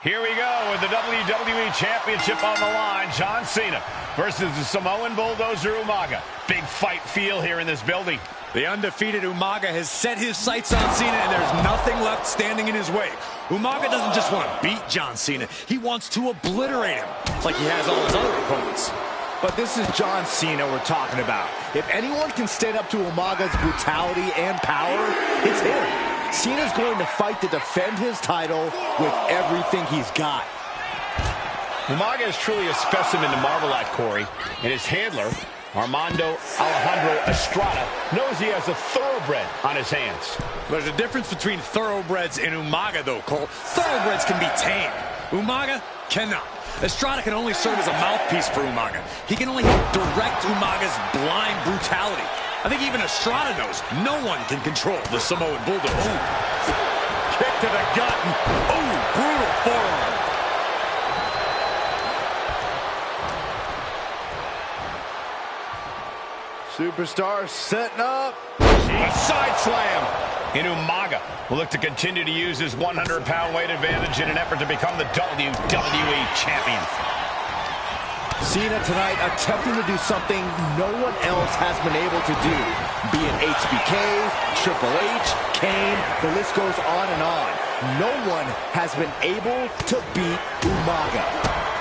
Speaker 3: Here we go with the WWE Championship on the line. John Cena versus the Samoan Bulldozer Umaga. Big fight feel here in this building.
Speaker 1: The undefeated Umaga has set his sights on Cena, and there's nothing left standing in his way. Umaga doesn't just want to beat John Cena. He wants to obliterate him, like he has all his other opponents.
Speaker 2: But this is John Cena we're talking about. If anyone can stand up to Umaga's brutality and power, it's him. Cena's going to fight to defend his title with everything he's got.
Speaker 3: Umaga is truly a specimen to marvel at, Corey, and his handler, Armando Alejandro Estrada, knows he has a thoroughbred on his hands.
Speaker 1: There's a difference between thoroughbreds and Umaga, though, Cole. Thoroughbreds can be tamed. Umaga cannot. Estrada can only serve as a mouthpiece for Umaga. He can only direct Umaga's blind brutality. I think even Estrada knows no one can control the Samoan Bulldozer. Kick to the gut. Oh, brutal forearm.
Speaker 2: Superstar setting up.
Speaker 3: A side slam. And Umaga will look to continue to use his 100-pound weight advantage in an effort to become the WWE Champion.
Speaker 2: Cena tonight attempting to do something no one else has been able to do. Be it HBK, Triple H, Kane, the list goes on and on. No one has been able to beat Umaga.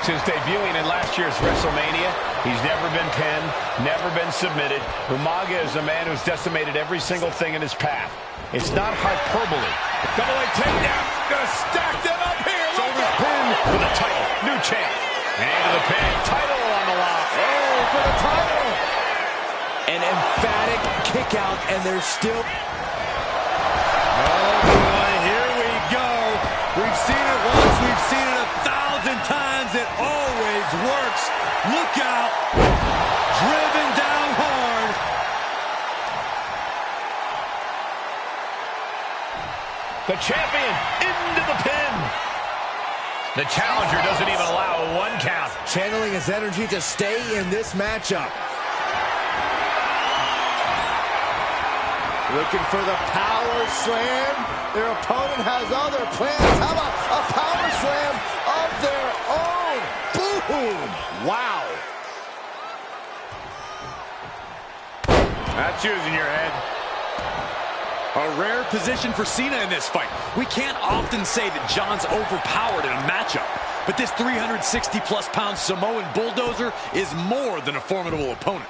Speaker 3: Since debuting in last year's WrestleMania, he's never been pinned, never been submitted. Umaga is a man who's decimated every single thing in his path. It's not hyperbole.
Speaker 5: Double leg takedown. Gonna stack them up here.
Speaker 3: Shoulder pin for the title. New champ. And the pin. Title on the line.
Speaker 2: Oh, for the title. An emphatic kick out, and there's still...
Speaker 1: Oh, boy, here we go. We've seen it once. We've seen it 1,000 times. It always works. Look out. Driven down hard.
Speaker 3: The champion into the pin. The challenger doesn't even allow a 1 count.
Speaker 2: Channeling his energy to stay in this matchup. Looking for the power slam. Their opponent has other plans. How about a power slam of their own? Boom! Wow.
Speaker 3: That's using your head.
Speaker 1: A rare position for Cena in this fight. We can't often say that John's overpowered in a matchup, but this 360-plus pound Samoan Bulldozer is more than a formidable opponent.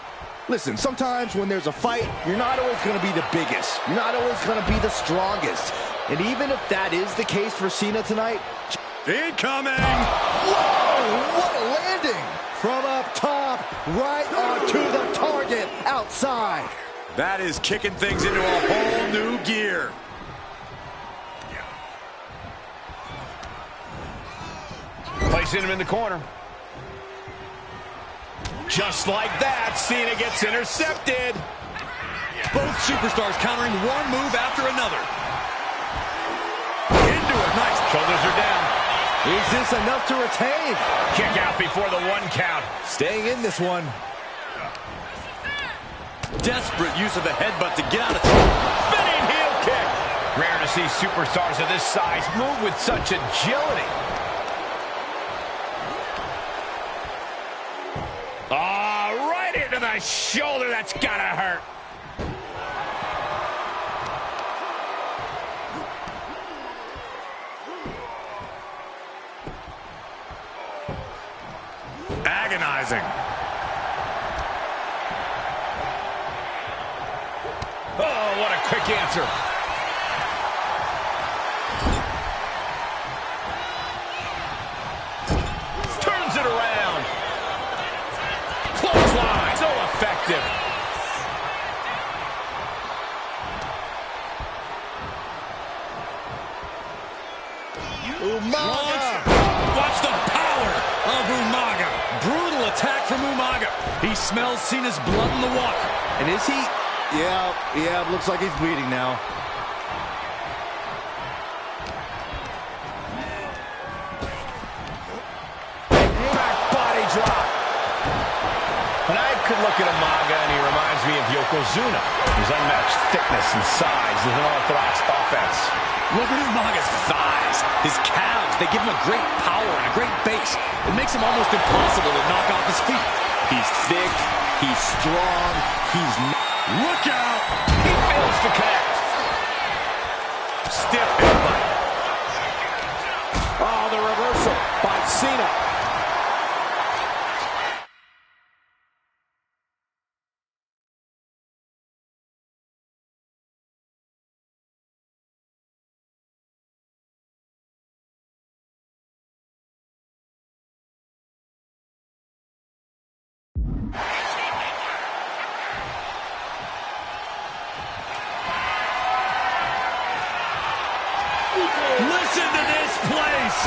Speaker 2: Listen, sometimes when there's a fight, you're not always going to be the biggest. You're not always going to be the strongest. And even if that is the case for Cena tonight...
Speaker 1: Incoming!
Speaker 2: Whoa! What a landing! From up top, right onto the target, outside.
Speaker 1: That is kicking things into a whole new gear.
Speaker 3: Placing him in the corner. Just like that, Cena gets intercepted.
Speaker 1: Both superstars countering one move after another. Into it, nice.
Speaker 3: Shoulders are down.
Speaker 2: Is this enough to retain?
Speaker 3: Kick out before the 1 count.
Speaker 2: Staying in this one.
Speaker 1: Desperate use of the headbutt to get out of trouble.
Speaker 3: Spinning heel kick. Rare to see superstars of this size move with such agility. Right into the shoulder. That's gotta hurt.
Speaker 1: Agonizing.
Speaker 3: Oh, what a quick answer. Turns it around. Clothesline. So effective.
Speaker 2: Umaga.
Speaker 1: Watch the power of Umaga. Brutal attack from Umaga. He smells Cena's blood in the water.
Speaker 2: And is he? Yeah, looks like he's bleeding now.
Speaker 3: Back body drop. And I could look at Umaga and he reminds me of Yokozuna. His unmatched thickness and size with an orthodox offense.
Speaker 1: Look at Umaga's thighs, his calves. They give him a great power and a great base. It makes him almost impossible to knock off his feet.
Speaker 2: He's thick, he's strong, he's...
Speaker 1: Look out!
Speaker 3: He fails to connect. Stiff headbutt.
Speaker 2: Oh, the reversal by Cena.
Speaker 1: Listen to this place!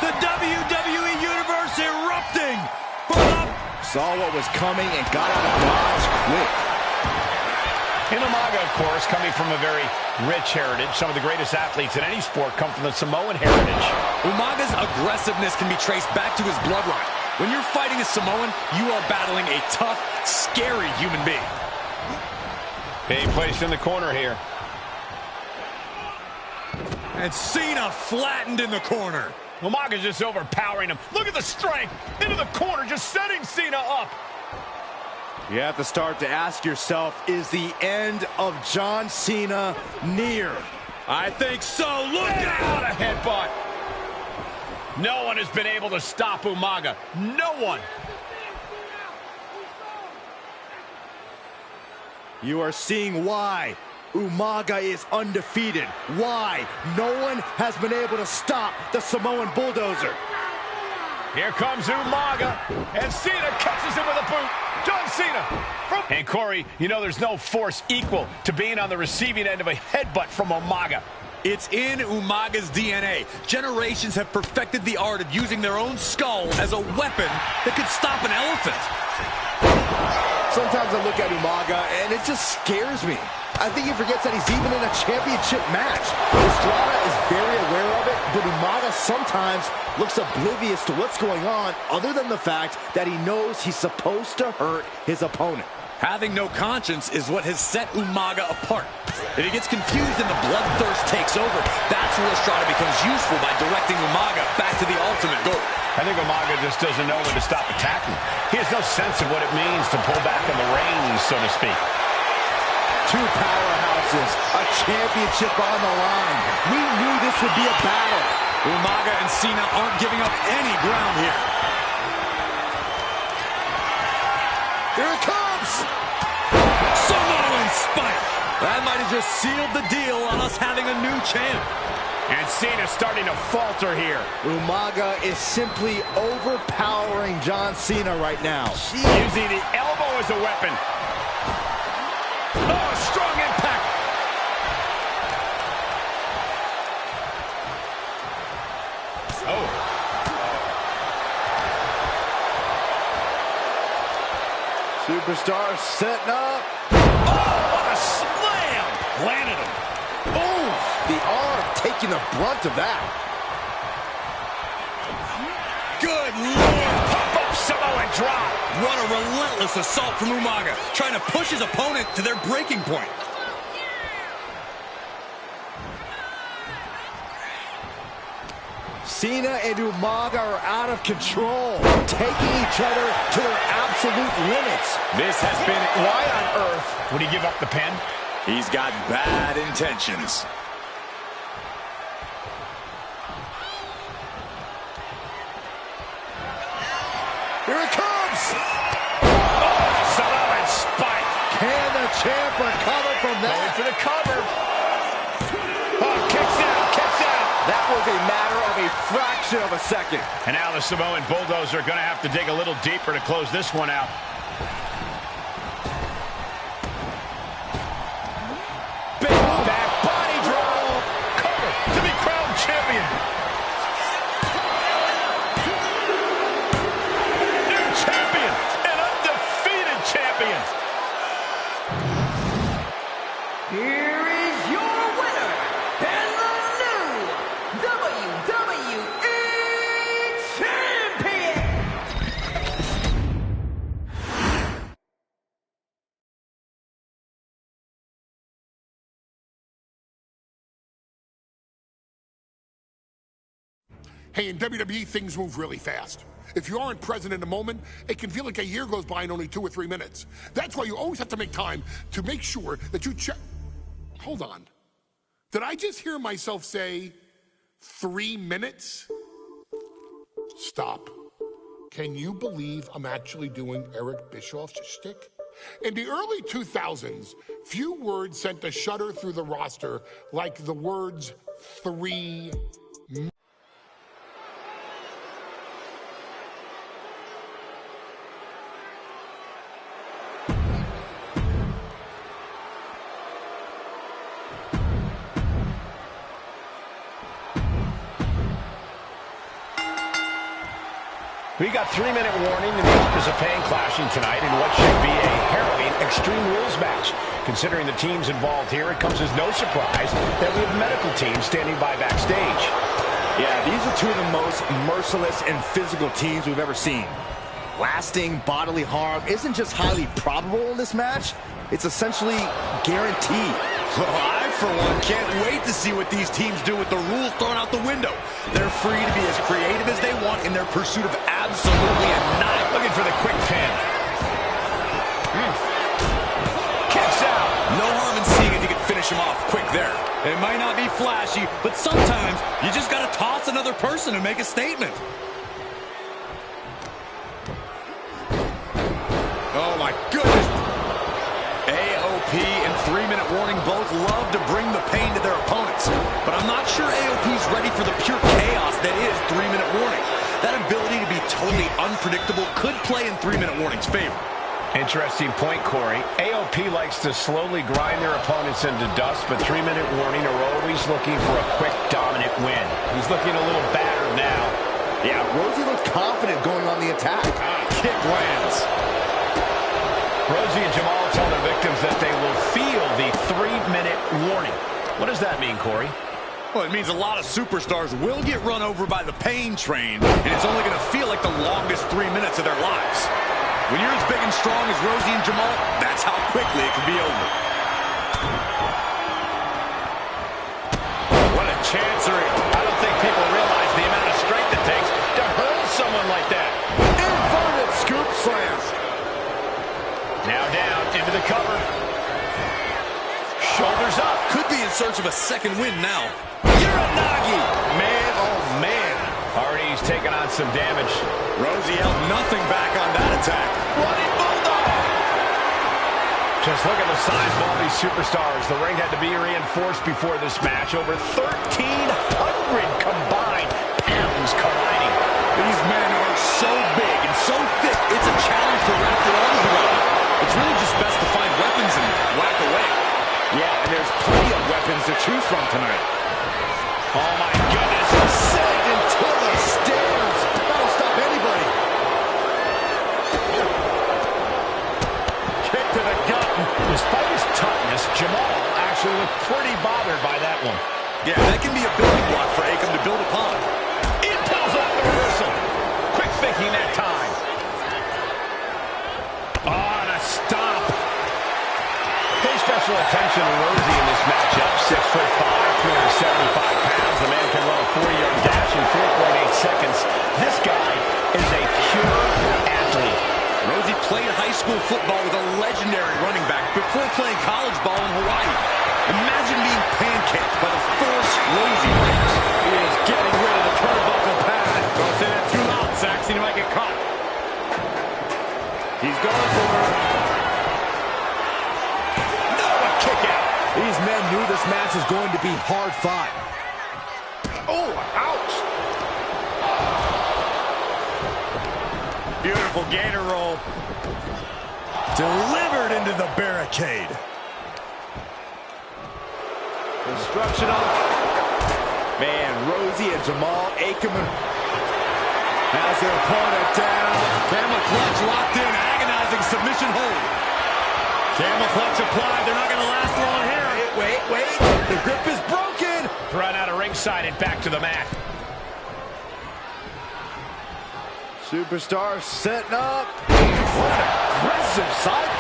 Speaker 1: The WWE Universe erupting!
Speaker 2: Saw what was coming and got out of dodge quick.
Speaker 3: And Umaga, of course, coming from a very rich heritage. Some of the greatest athletes in any sport come from the Samoan heritage.
Speaker 1: Umaga's aggressiveness can be traced back to his bloodline. When you're fighting a Samoan, you are battling a tough, scary human being.
Speaker 3: Being placed in the corner here.
Speaker 1: And Cena flattened in the corner.
Speaker 3: Umaga's just overpowering him. Look at the strength. Into the corner, just setting Cena up.
Speaker 2: You have to start to ask yourself, is the end of John Cena near?
Speaker 1: I think so. Look out!
Speaker 3: A headbutt. No one has been able to stop Umaga. No one.
Speaker 2: You are seeing why Umaga is undefeated. Why no one has been able to stop the Samoan bulldozer.
Speaker 3: Here comes Umaga, and Cena catches him with a boot. John Cena. And Corey, you know there's no force equal to being on the receiving end of a headbutt from Umaga.
Speaker 1: It's in Umaga's DNA. Generations have perfected the art of using their own skull as a weapon that could stop an elephant.
Speaker 2: Sometimes I look at Umaga and it just scares me. I think he forgets that he's even in a championship match. Estrada is very aware of it, but Umaga sometimes looks oblivious to what's going on, other than the fact that he knows he's supposed to hurt his opponent.
Speaker 1: Having no conscience is what has set Umaga apart. If he gets confused and the bloodthirst takes over, that's where Estrada becomes useful by directing Umaga back to the ultimate goal.
Speaker 3: I think Umaga just doesn't know when to stop attacking. He has no sense of what it means to pull back on the reins, so to speak.
Speaker 2: Two powerhouses, a championship on the line. We knew this would be a battle.
Speaker 1: Umaga and Cena aren't giving up any ground here.
Speaker 2: Here it comes!
Speaker 1: Samoan Spike! That might have just sealed the deal on us having a new champ.
Speaker 3: And Cena's starting to falter here.
Speaker 2: Umaga is simply overpowering John Cena right now.
Speaker 3: Using the elbow as a weapon. Oh, strong impact. Oh.
Speaker 2: Superstar setting up.
Speaker 3: Oh, what a slam. Landed him.
Speaker 2: Oh, the arm taking the brunt of that.
Speaker 1: Good Lord!
Speaker 3: Pop-up Samoan drop.
Speaker 1: What a relentless assault from Umaga, trying to push his opponent to their breaking point.
Speaker 2: Cena and Umaga are out of control, taking each other to their absolute limits.
Speaker 3: This has been... Why on earth would he give up the pin?
Speaker 1: He's got bad intentions.
Speaker 2: Here it comes!
Speaker 3: Oh, Samoan spike.
Speaker 2: Can the champ recover from that?
Speaker 3: Going for the cover. Oh, kicks out, kicks out.
Speaker 2: That was a matter of a fraction of a second.
Speaker 3: And now the Samoan bulldozer are going to have to dig a little deeper to close this one out. Big back body drop. Cover to be crowned champion. New champion. An undefeated champion.
Speaker 8: Here is your winner, and the new WWE Champion!
Speaker 7: Hey, in WWE, things move really fast. If you aren't present in the moment, it can feel like a year goes by in only 2 or 3 minutes. That's why you always have to make time to make sure that you check. Hold on. Did I just hear myself say 3 minutes? Stop. Can you believe I'm actually doing Eric Bischoff's shtick? In the early 2000s, few words sent a shudder through the roster like the words 3 minutes.
Speaker 3: We got 3-minute warning and the authors of pain clashing tonight in what should be a harrowing Extreme Rules match. Considering the teams involved here, it comes as no surprise that we have medical teams standing by backstage.
Speaker 2: Yeah, these are two of the most merciless and physical teams we've ever seen. Lasting bodily harm isn't just highly probable in this match, it's essentially guaranteed.
Speaker 1: Well, I, for one, can't wait to see what these teams do with the rules thrown out the window. They're free to be as creative as they want in their pursuit of absolutely annihilation.
Speaker 3: Looking for the quick pin. Kicks out.
Speaker 1: No harm in seeing if you can finish him off quick there. It might not be flashy, but sometimes you just got to toss another person and make a statement. Oh, my goodness. AOP and 3-minute warning both love to bring the pain to their opponents. But I'm not sure AOP's ready for the pure chaos that is 3-minute warning. That ability to be totally unpredictable could play in 3-minute warning's favor.
Speaker 3: Interesting point, Corey. AOP likes to slowly grind their opponents into dust, but 3-minute warning are always looking for a quick, dominant win. He's looking a little battered now.
Speaker 2: Yeah, Rosie looks confident going on the attack.
Speaker 1: Kick lands.
Speaker 3: Rosie and Jamal tell their victims that they will feel the 3-minute warning. What does that mean, Corey?
Speaker 1: Well, it means a lot of superstars will get run over by the pain train, and it's only going to feel like the longest 3 minutes of their lives. When you're as big and strong as Rosie and Jamal, that's how quickly it can be over.
Speaker 3: What a chancery. I don't think people realize the amount of strength it takes to hurl someone like that.
Speaker 2: Inverted scoop slam.
Speaker 3: Now down into the cover. Shoulders up.
Speaker 1: Could be in search of a second win now. Uranagi!
Speaker 3: Man, oh man. Already he's taken on some damage.
Speaker 1: Rosie held nothing back on that attack.
Speaker 3: Running bulldog! Just look at the size of all these superstars. The ring had to be reinforced before this match. Over 1,300 combined pounds colliding.
Speaker 1: These men are so big and so thick, it's a challenge to wrap their arms around. It's really just best to find weapons and whack away.
Speaker 2: Yeah, and there's plenty of weapons to choose from tonight.
Speaker 3: Oh my goodness.
Speaker 2: Sent into the stairs. That'll stop anybody.
Speaker 3: Kick to the gut. Despite his toughness, Jamal actually looked pretty bothered by that one.
Speaker 1: Yeah, that can be a building block for Akam to build upon.
Speaker 3: Impels off the reversal. Quick thinking that time. Oh, and a stop. Pay special attention to Rosie in this matchup. 6'5", 275 pounds. The man can run a 40-yard dash in 4.8 seconds. This guy is a pure athlete.
Speaker 1: Rosie played high school football with a legendary running back before playing college ball in Hawaii. Imagine being pancaked by the force Rosie brings.
Speaker 5: He is getting rid of the turnbuckle pad. Don't say that too loud, Saxon. He might get caught. He's going for it.
Speaker 3: No, a kick out.
Speaker 2: These men knew this match was going to be hard fought.
Speaker 7: Oh, ouch!
Speaker 5: Beautiful gator roll. Delivered into the barricade.
Speaker 2: Construction on. Man, Rosie and Jamal Akam has their opponent down.
Speaker 1: Camel clutch locked in, agonizing submission hold.
Speaker 5: Camel clutch applied. They're not going to last long here.
Speaker 2: Wait. The grip is broken.
Speaker 3: Run out of ringside and back to the mat.
Speaker 2: Superstar setting up. What an aggressive sight.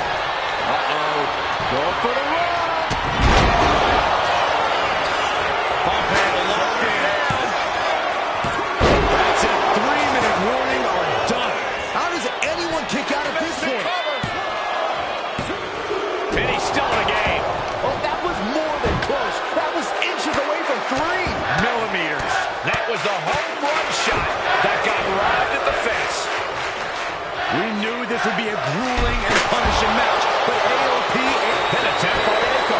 Speaker 2: Going for the run.
Speaker 1: Pump handle locked in. This would be a grueling and punishing match, but AOP
Speaker 3: an attempt by Yoko.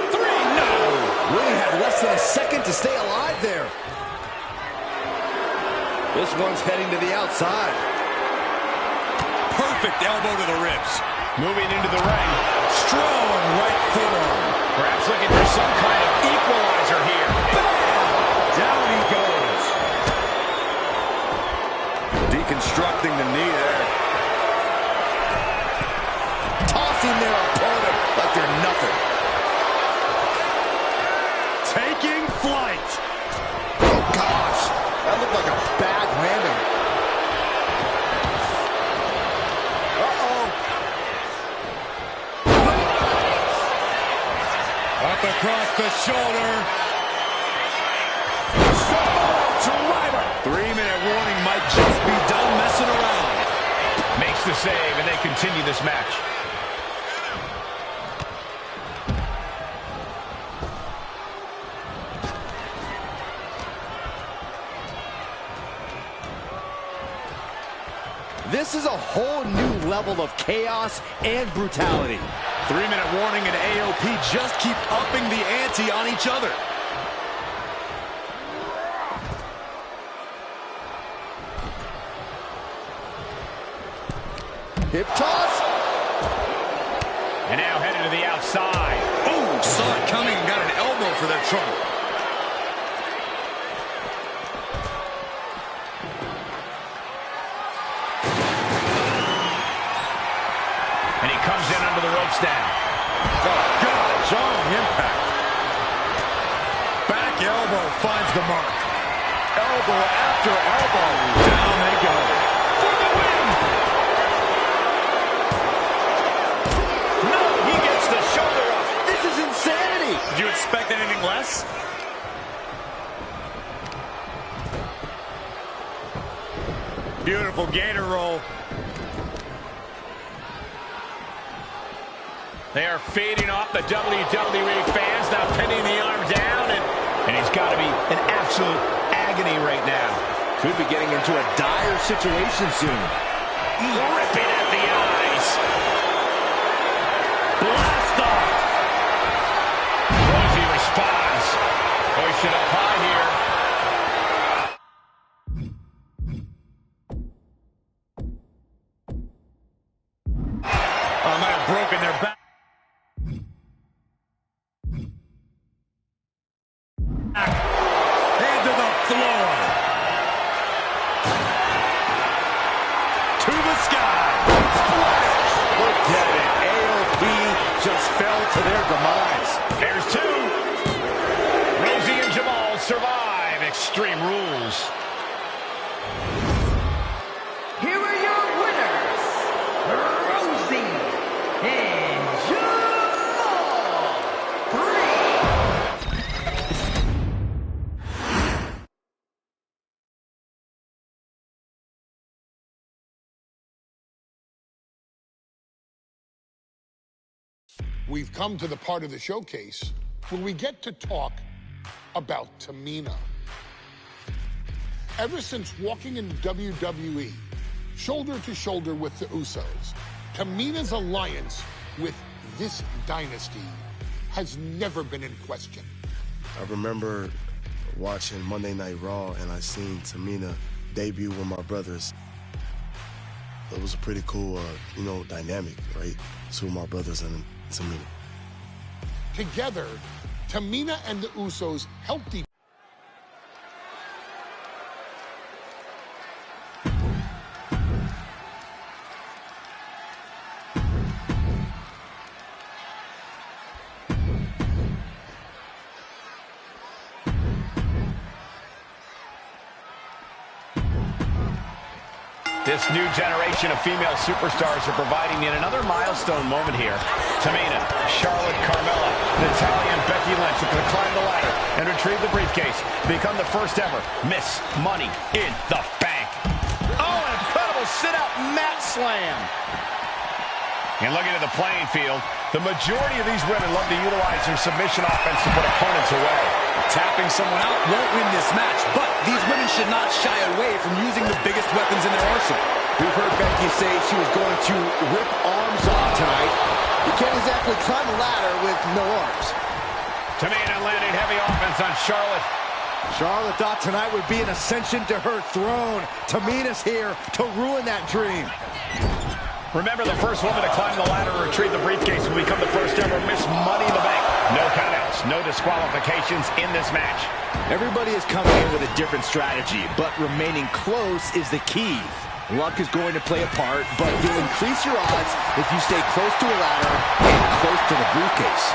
Speaker 1: 3, no!
Speaker 2: Really had less than a second to stay alive there. This one's heading to the outside.
Speaker 1: Perfect elbow to the ribs.
Speaker 3: Moving into the ring.
Speaker 1: Strong right forearm.
Speaker 3: Perhaps looking for some kind of equalizer here.
Speaker 1: Down he goes. Deconstructing the knee there.
Speaker 2: Tossing their opponent like they're nothing.
Speaker 1: Taking flight.
Speaker 2: Oh, gosh. That looked like a bad landing. Uh-oh.
Speaker 1: Up across the shoulder.
Speaker 3: Driver.
Speaker 1: 3-minute warning might just be done messing around.
Speaker 3: Makes the save, and they continue this match.
Speaker 2: This is a whole new level of chaos and brutality.
Speaker 1: 3-minute warning, and AOP just keep upping the ante on each other.
Speaker 2: Hip toss.
Speaker 3: And now headed to the outside.
Speaker 1: Oh, saw it coming and got an elbow for their trouble.
Speaker 3: And he comes in under the ropes now.
Speaker 1: Oh, God, strong impact. Back elbow finds the mark.
Speaker 2: Elbow after elbow.
Speaker 1: Down they go.
Speaker 3: For the win! No, he gets the shoulder up.
Speaker 2: This is insanity.
Speaker 1: Did you expect anything less? Beautiful gator roll.
Speaker 3: They are feeding off the WWE fans, now pinning the arm down, and he's got to be in absolute agony right now.
Speaker 2: Could be getting into a dire situation soon.
Speaker 3: Ripping at the eyes. Blast off. Rosie responds. Hoisted up high here.
Speaker 1: Oh, might have broken their back. Into the floor. To the sky. Splash.
Speaker 2: Look at it. AOP just fell to their demise.
Speaker 3: There's two. Rosie and Jamal survive Extreme Rules.
Speaker 8: Here are your winners, Rosie and Jamal. 3.
Speaker 7: We've come to the part of the showcase where we get to talk about Tamina. Ever since walking in WWE, shoulder to shoulder with the Usos, Tamina's alliance with this dynasty has never been in question.
Speaker 9: I remember watching Monday Night Raw, and I seen Tamina debut with my brothers. It was a pretty cool, dynamic, right? Two of my brothers and Tamina.
Speaker 7: Together, Tamina and the Usos helped each
Speaker 3: This new generation of female superstars are providing yet another milestone moment here. Tamina, Charlotte, Carmella, Natalya, and Becky Lynch are going to climb the ladder and retrieve the briefcase to become the first ever Miss Money in the Bank. Oh, an incredible sit-out mat slam. And looking at the playing field, The majority of these women love to utilize their submission offense to put opponents away.
Speaker 1: Tapping someone out won't win this match, but these women should not shy away from using the biggest weapons in their arsenal.
Speaker 2: We've heard Becky say she was going to rip arms off tonight. You can't exactly climb a ladder with no arms.
Speaker 3: Tamina landing heavy offense on Charlotte.
Speaker 2: Charlotte thought tonight would be an ascension to her throne. Tamina's here to ruin that dream.
Speaker 3: Remember, the first woman to climb the ladder or retrieve the briefcase will become the first ever Miss Money in the Bank. No countouts, no disqualifications in this match.
Speaker 2: Everybody is coming in with a different strategy, but remaining close is the key. Luck is going to play a part, but you'll increase your odds if you stay close to a ladder and close to the briefcase.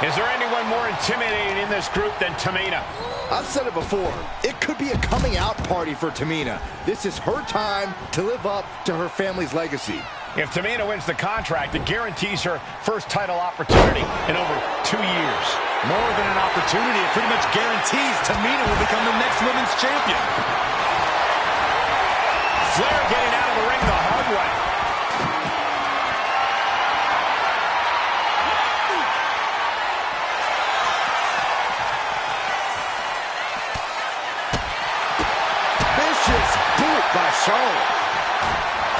Speaker 3: Is there anyone more intimidating in this group than Tamina?
Speaker 2: I've said it before, it could be a coming out party for Tamina. This is her time to live up to her family's legacy.
Speaker 3: If Tamina wins the contract, it guarantees her first title opportunity in over 2 years.
Speaker 1: More than an opportunity, it pretty much guarantees Tamina will become the next women's champion.
Speaker 3: Flair getting out of the ring the hard way.
Speaker 2: Vicious boot by Charlotte.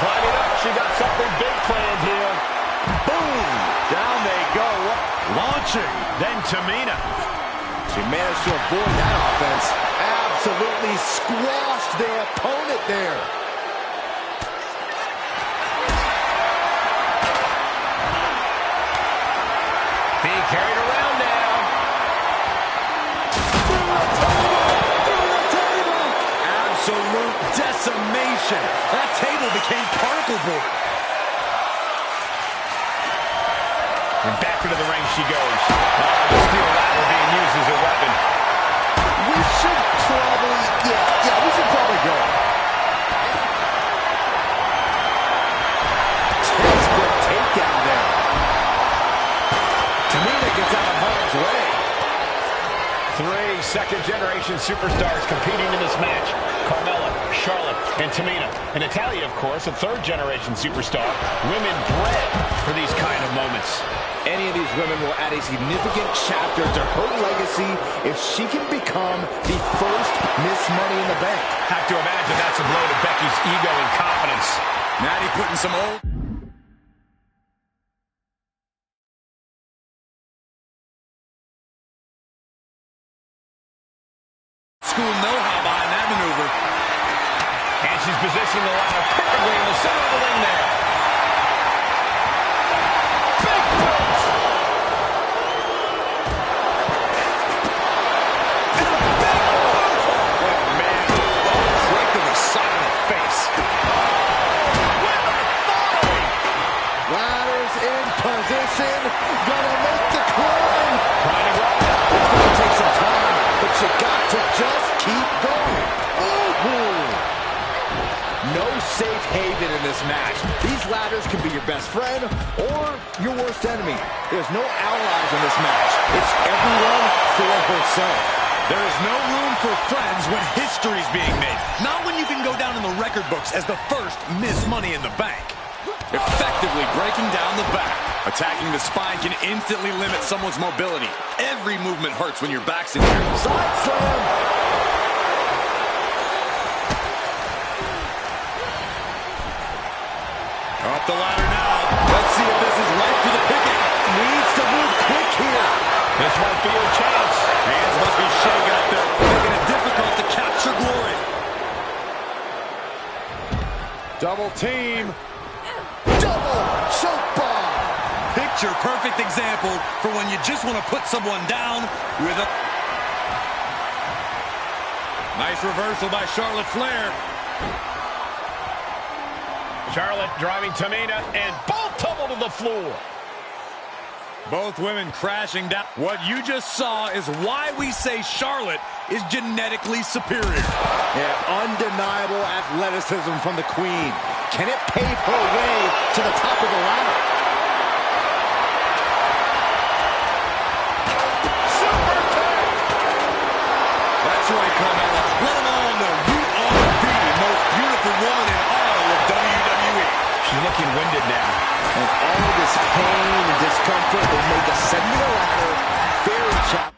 Speaker 3: Climbing up, she got something big planned here.
Speaker 2: Boom! Down they go.
Speaker 3: Launching, then Tamina.
Speaker 2: She managed to avoid that offense. Absolutely squashed their opponent there.
Speaker 3: Being carried around now.
Speaker 1: Absolute decimation. That table became particle board.
Speaker 3: And back into the ring she goes. The steel ladder being used as a weapon.
Speaker 2: We should probably, we should probably go. Textbook takedown there. Tamina gets out of harm's way.
Speaker 3: 3 second-generation superstars competing in this match. Carmella, Charlotte, and Tamina. And Natalya, of course, a third-generation superstar. Women bred for these kind of moments.
Speaker 2: Any of these women will add a significant chapter to her legacy if she can become the first Miss Money in the Bank.
Speaker 3: Have to imagine that's a blow to Becky's ego and confidence.
Speaker 1: Natty putting some old... school know-how behind that maneuver.
Speaker 3: And she's positioning the ladder perfectly in the center of the ring there. Big punch! And a big punch! Oh, man. Right to the side of the face. With authority!
Speaker 2: Ladders in position. Gonna make the climb.
Speaker 3: Trying to grab it.
Speaker 2: It's gonna take some time, but you got to just keep going. Ooh. No safe haven in this match. These ladders can be your best friend or your worst enemy. There's no allies in this match. It's everyone for herself.
Speaker 1: There is no room for friends when history's being made. Not when you can go down in the record books as the first Miss Money in the Bank. Effectively breaking down the back. Attacking the spine can instantly limit someone's mobility. Every movement hurts when your back's in here.
Speaker 2: Side slam.
Speaker 1: Up the ladder now. Let's see if this is right for the picking.
Speaker 2: Needs to move quick here.
Speaker 3: This might be your chance.
Speaker 1: Hands must be shaking up there, making it difficult to capture glory.
Speaker 2: Double team. Double choke bomb.
Speaker 1: Picture perfect example for when you just want to put someone down with a... Nice reversal by Charlotte Flair.
Speaker 3: Charlotte driving Tamina, and both tumble to the floor.
Speaker 1: Both women crashing down. What you just saw is why we say Charlotte is genetically superior.
Speaker 2: Yeah, undeniable athleticism from the Queen. Can it pave her way to the top of the ladder?
Speaker 3: Super kick!
Speaker 1: That's right, Carmella. Let them all know you are the most beautiful woman in all of WWE.
Speaker 3: She's looking winded now.
Speaker 2: And all of this pain and discomfort will make ascending a ladder very challenging.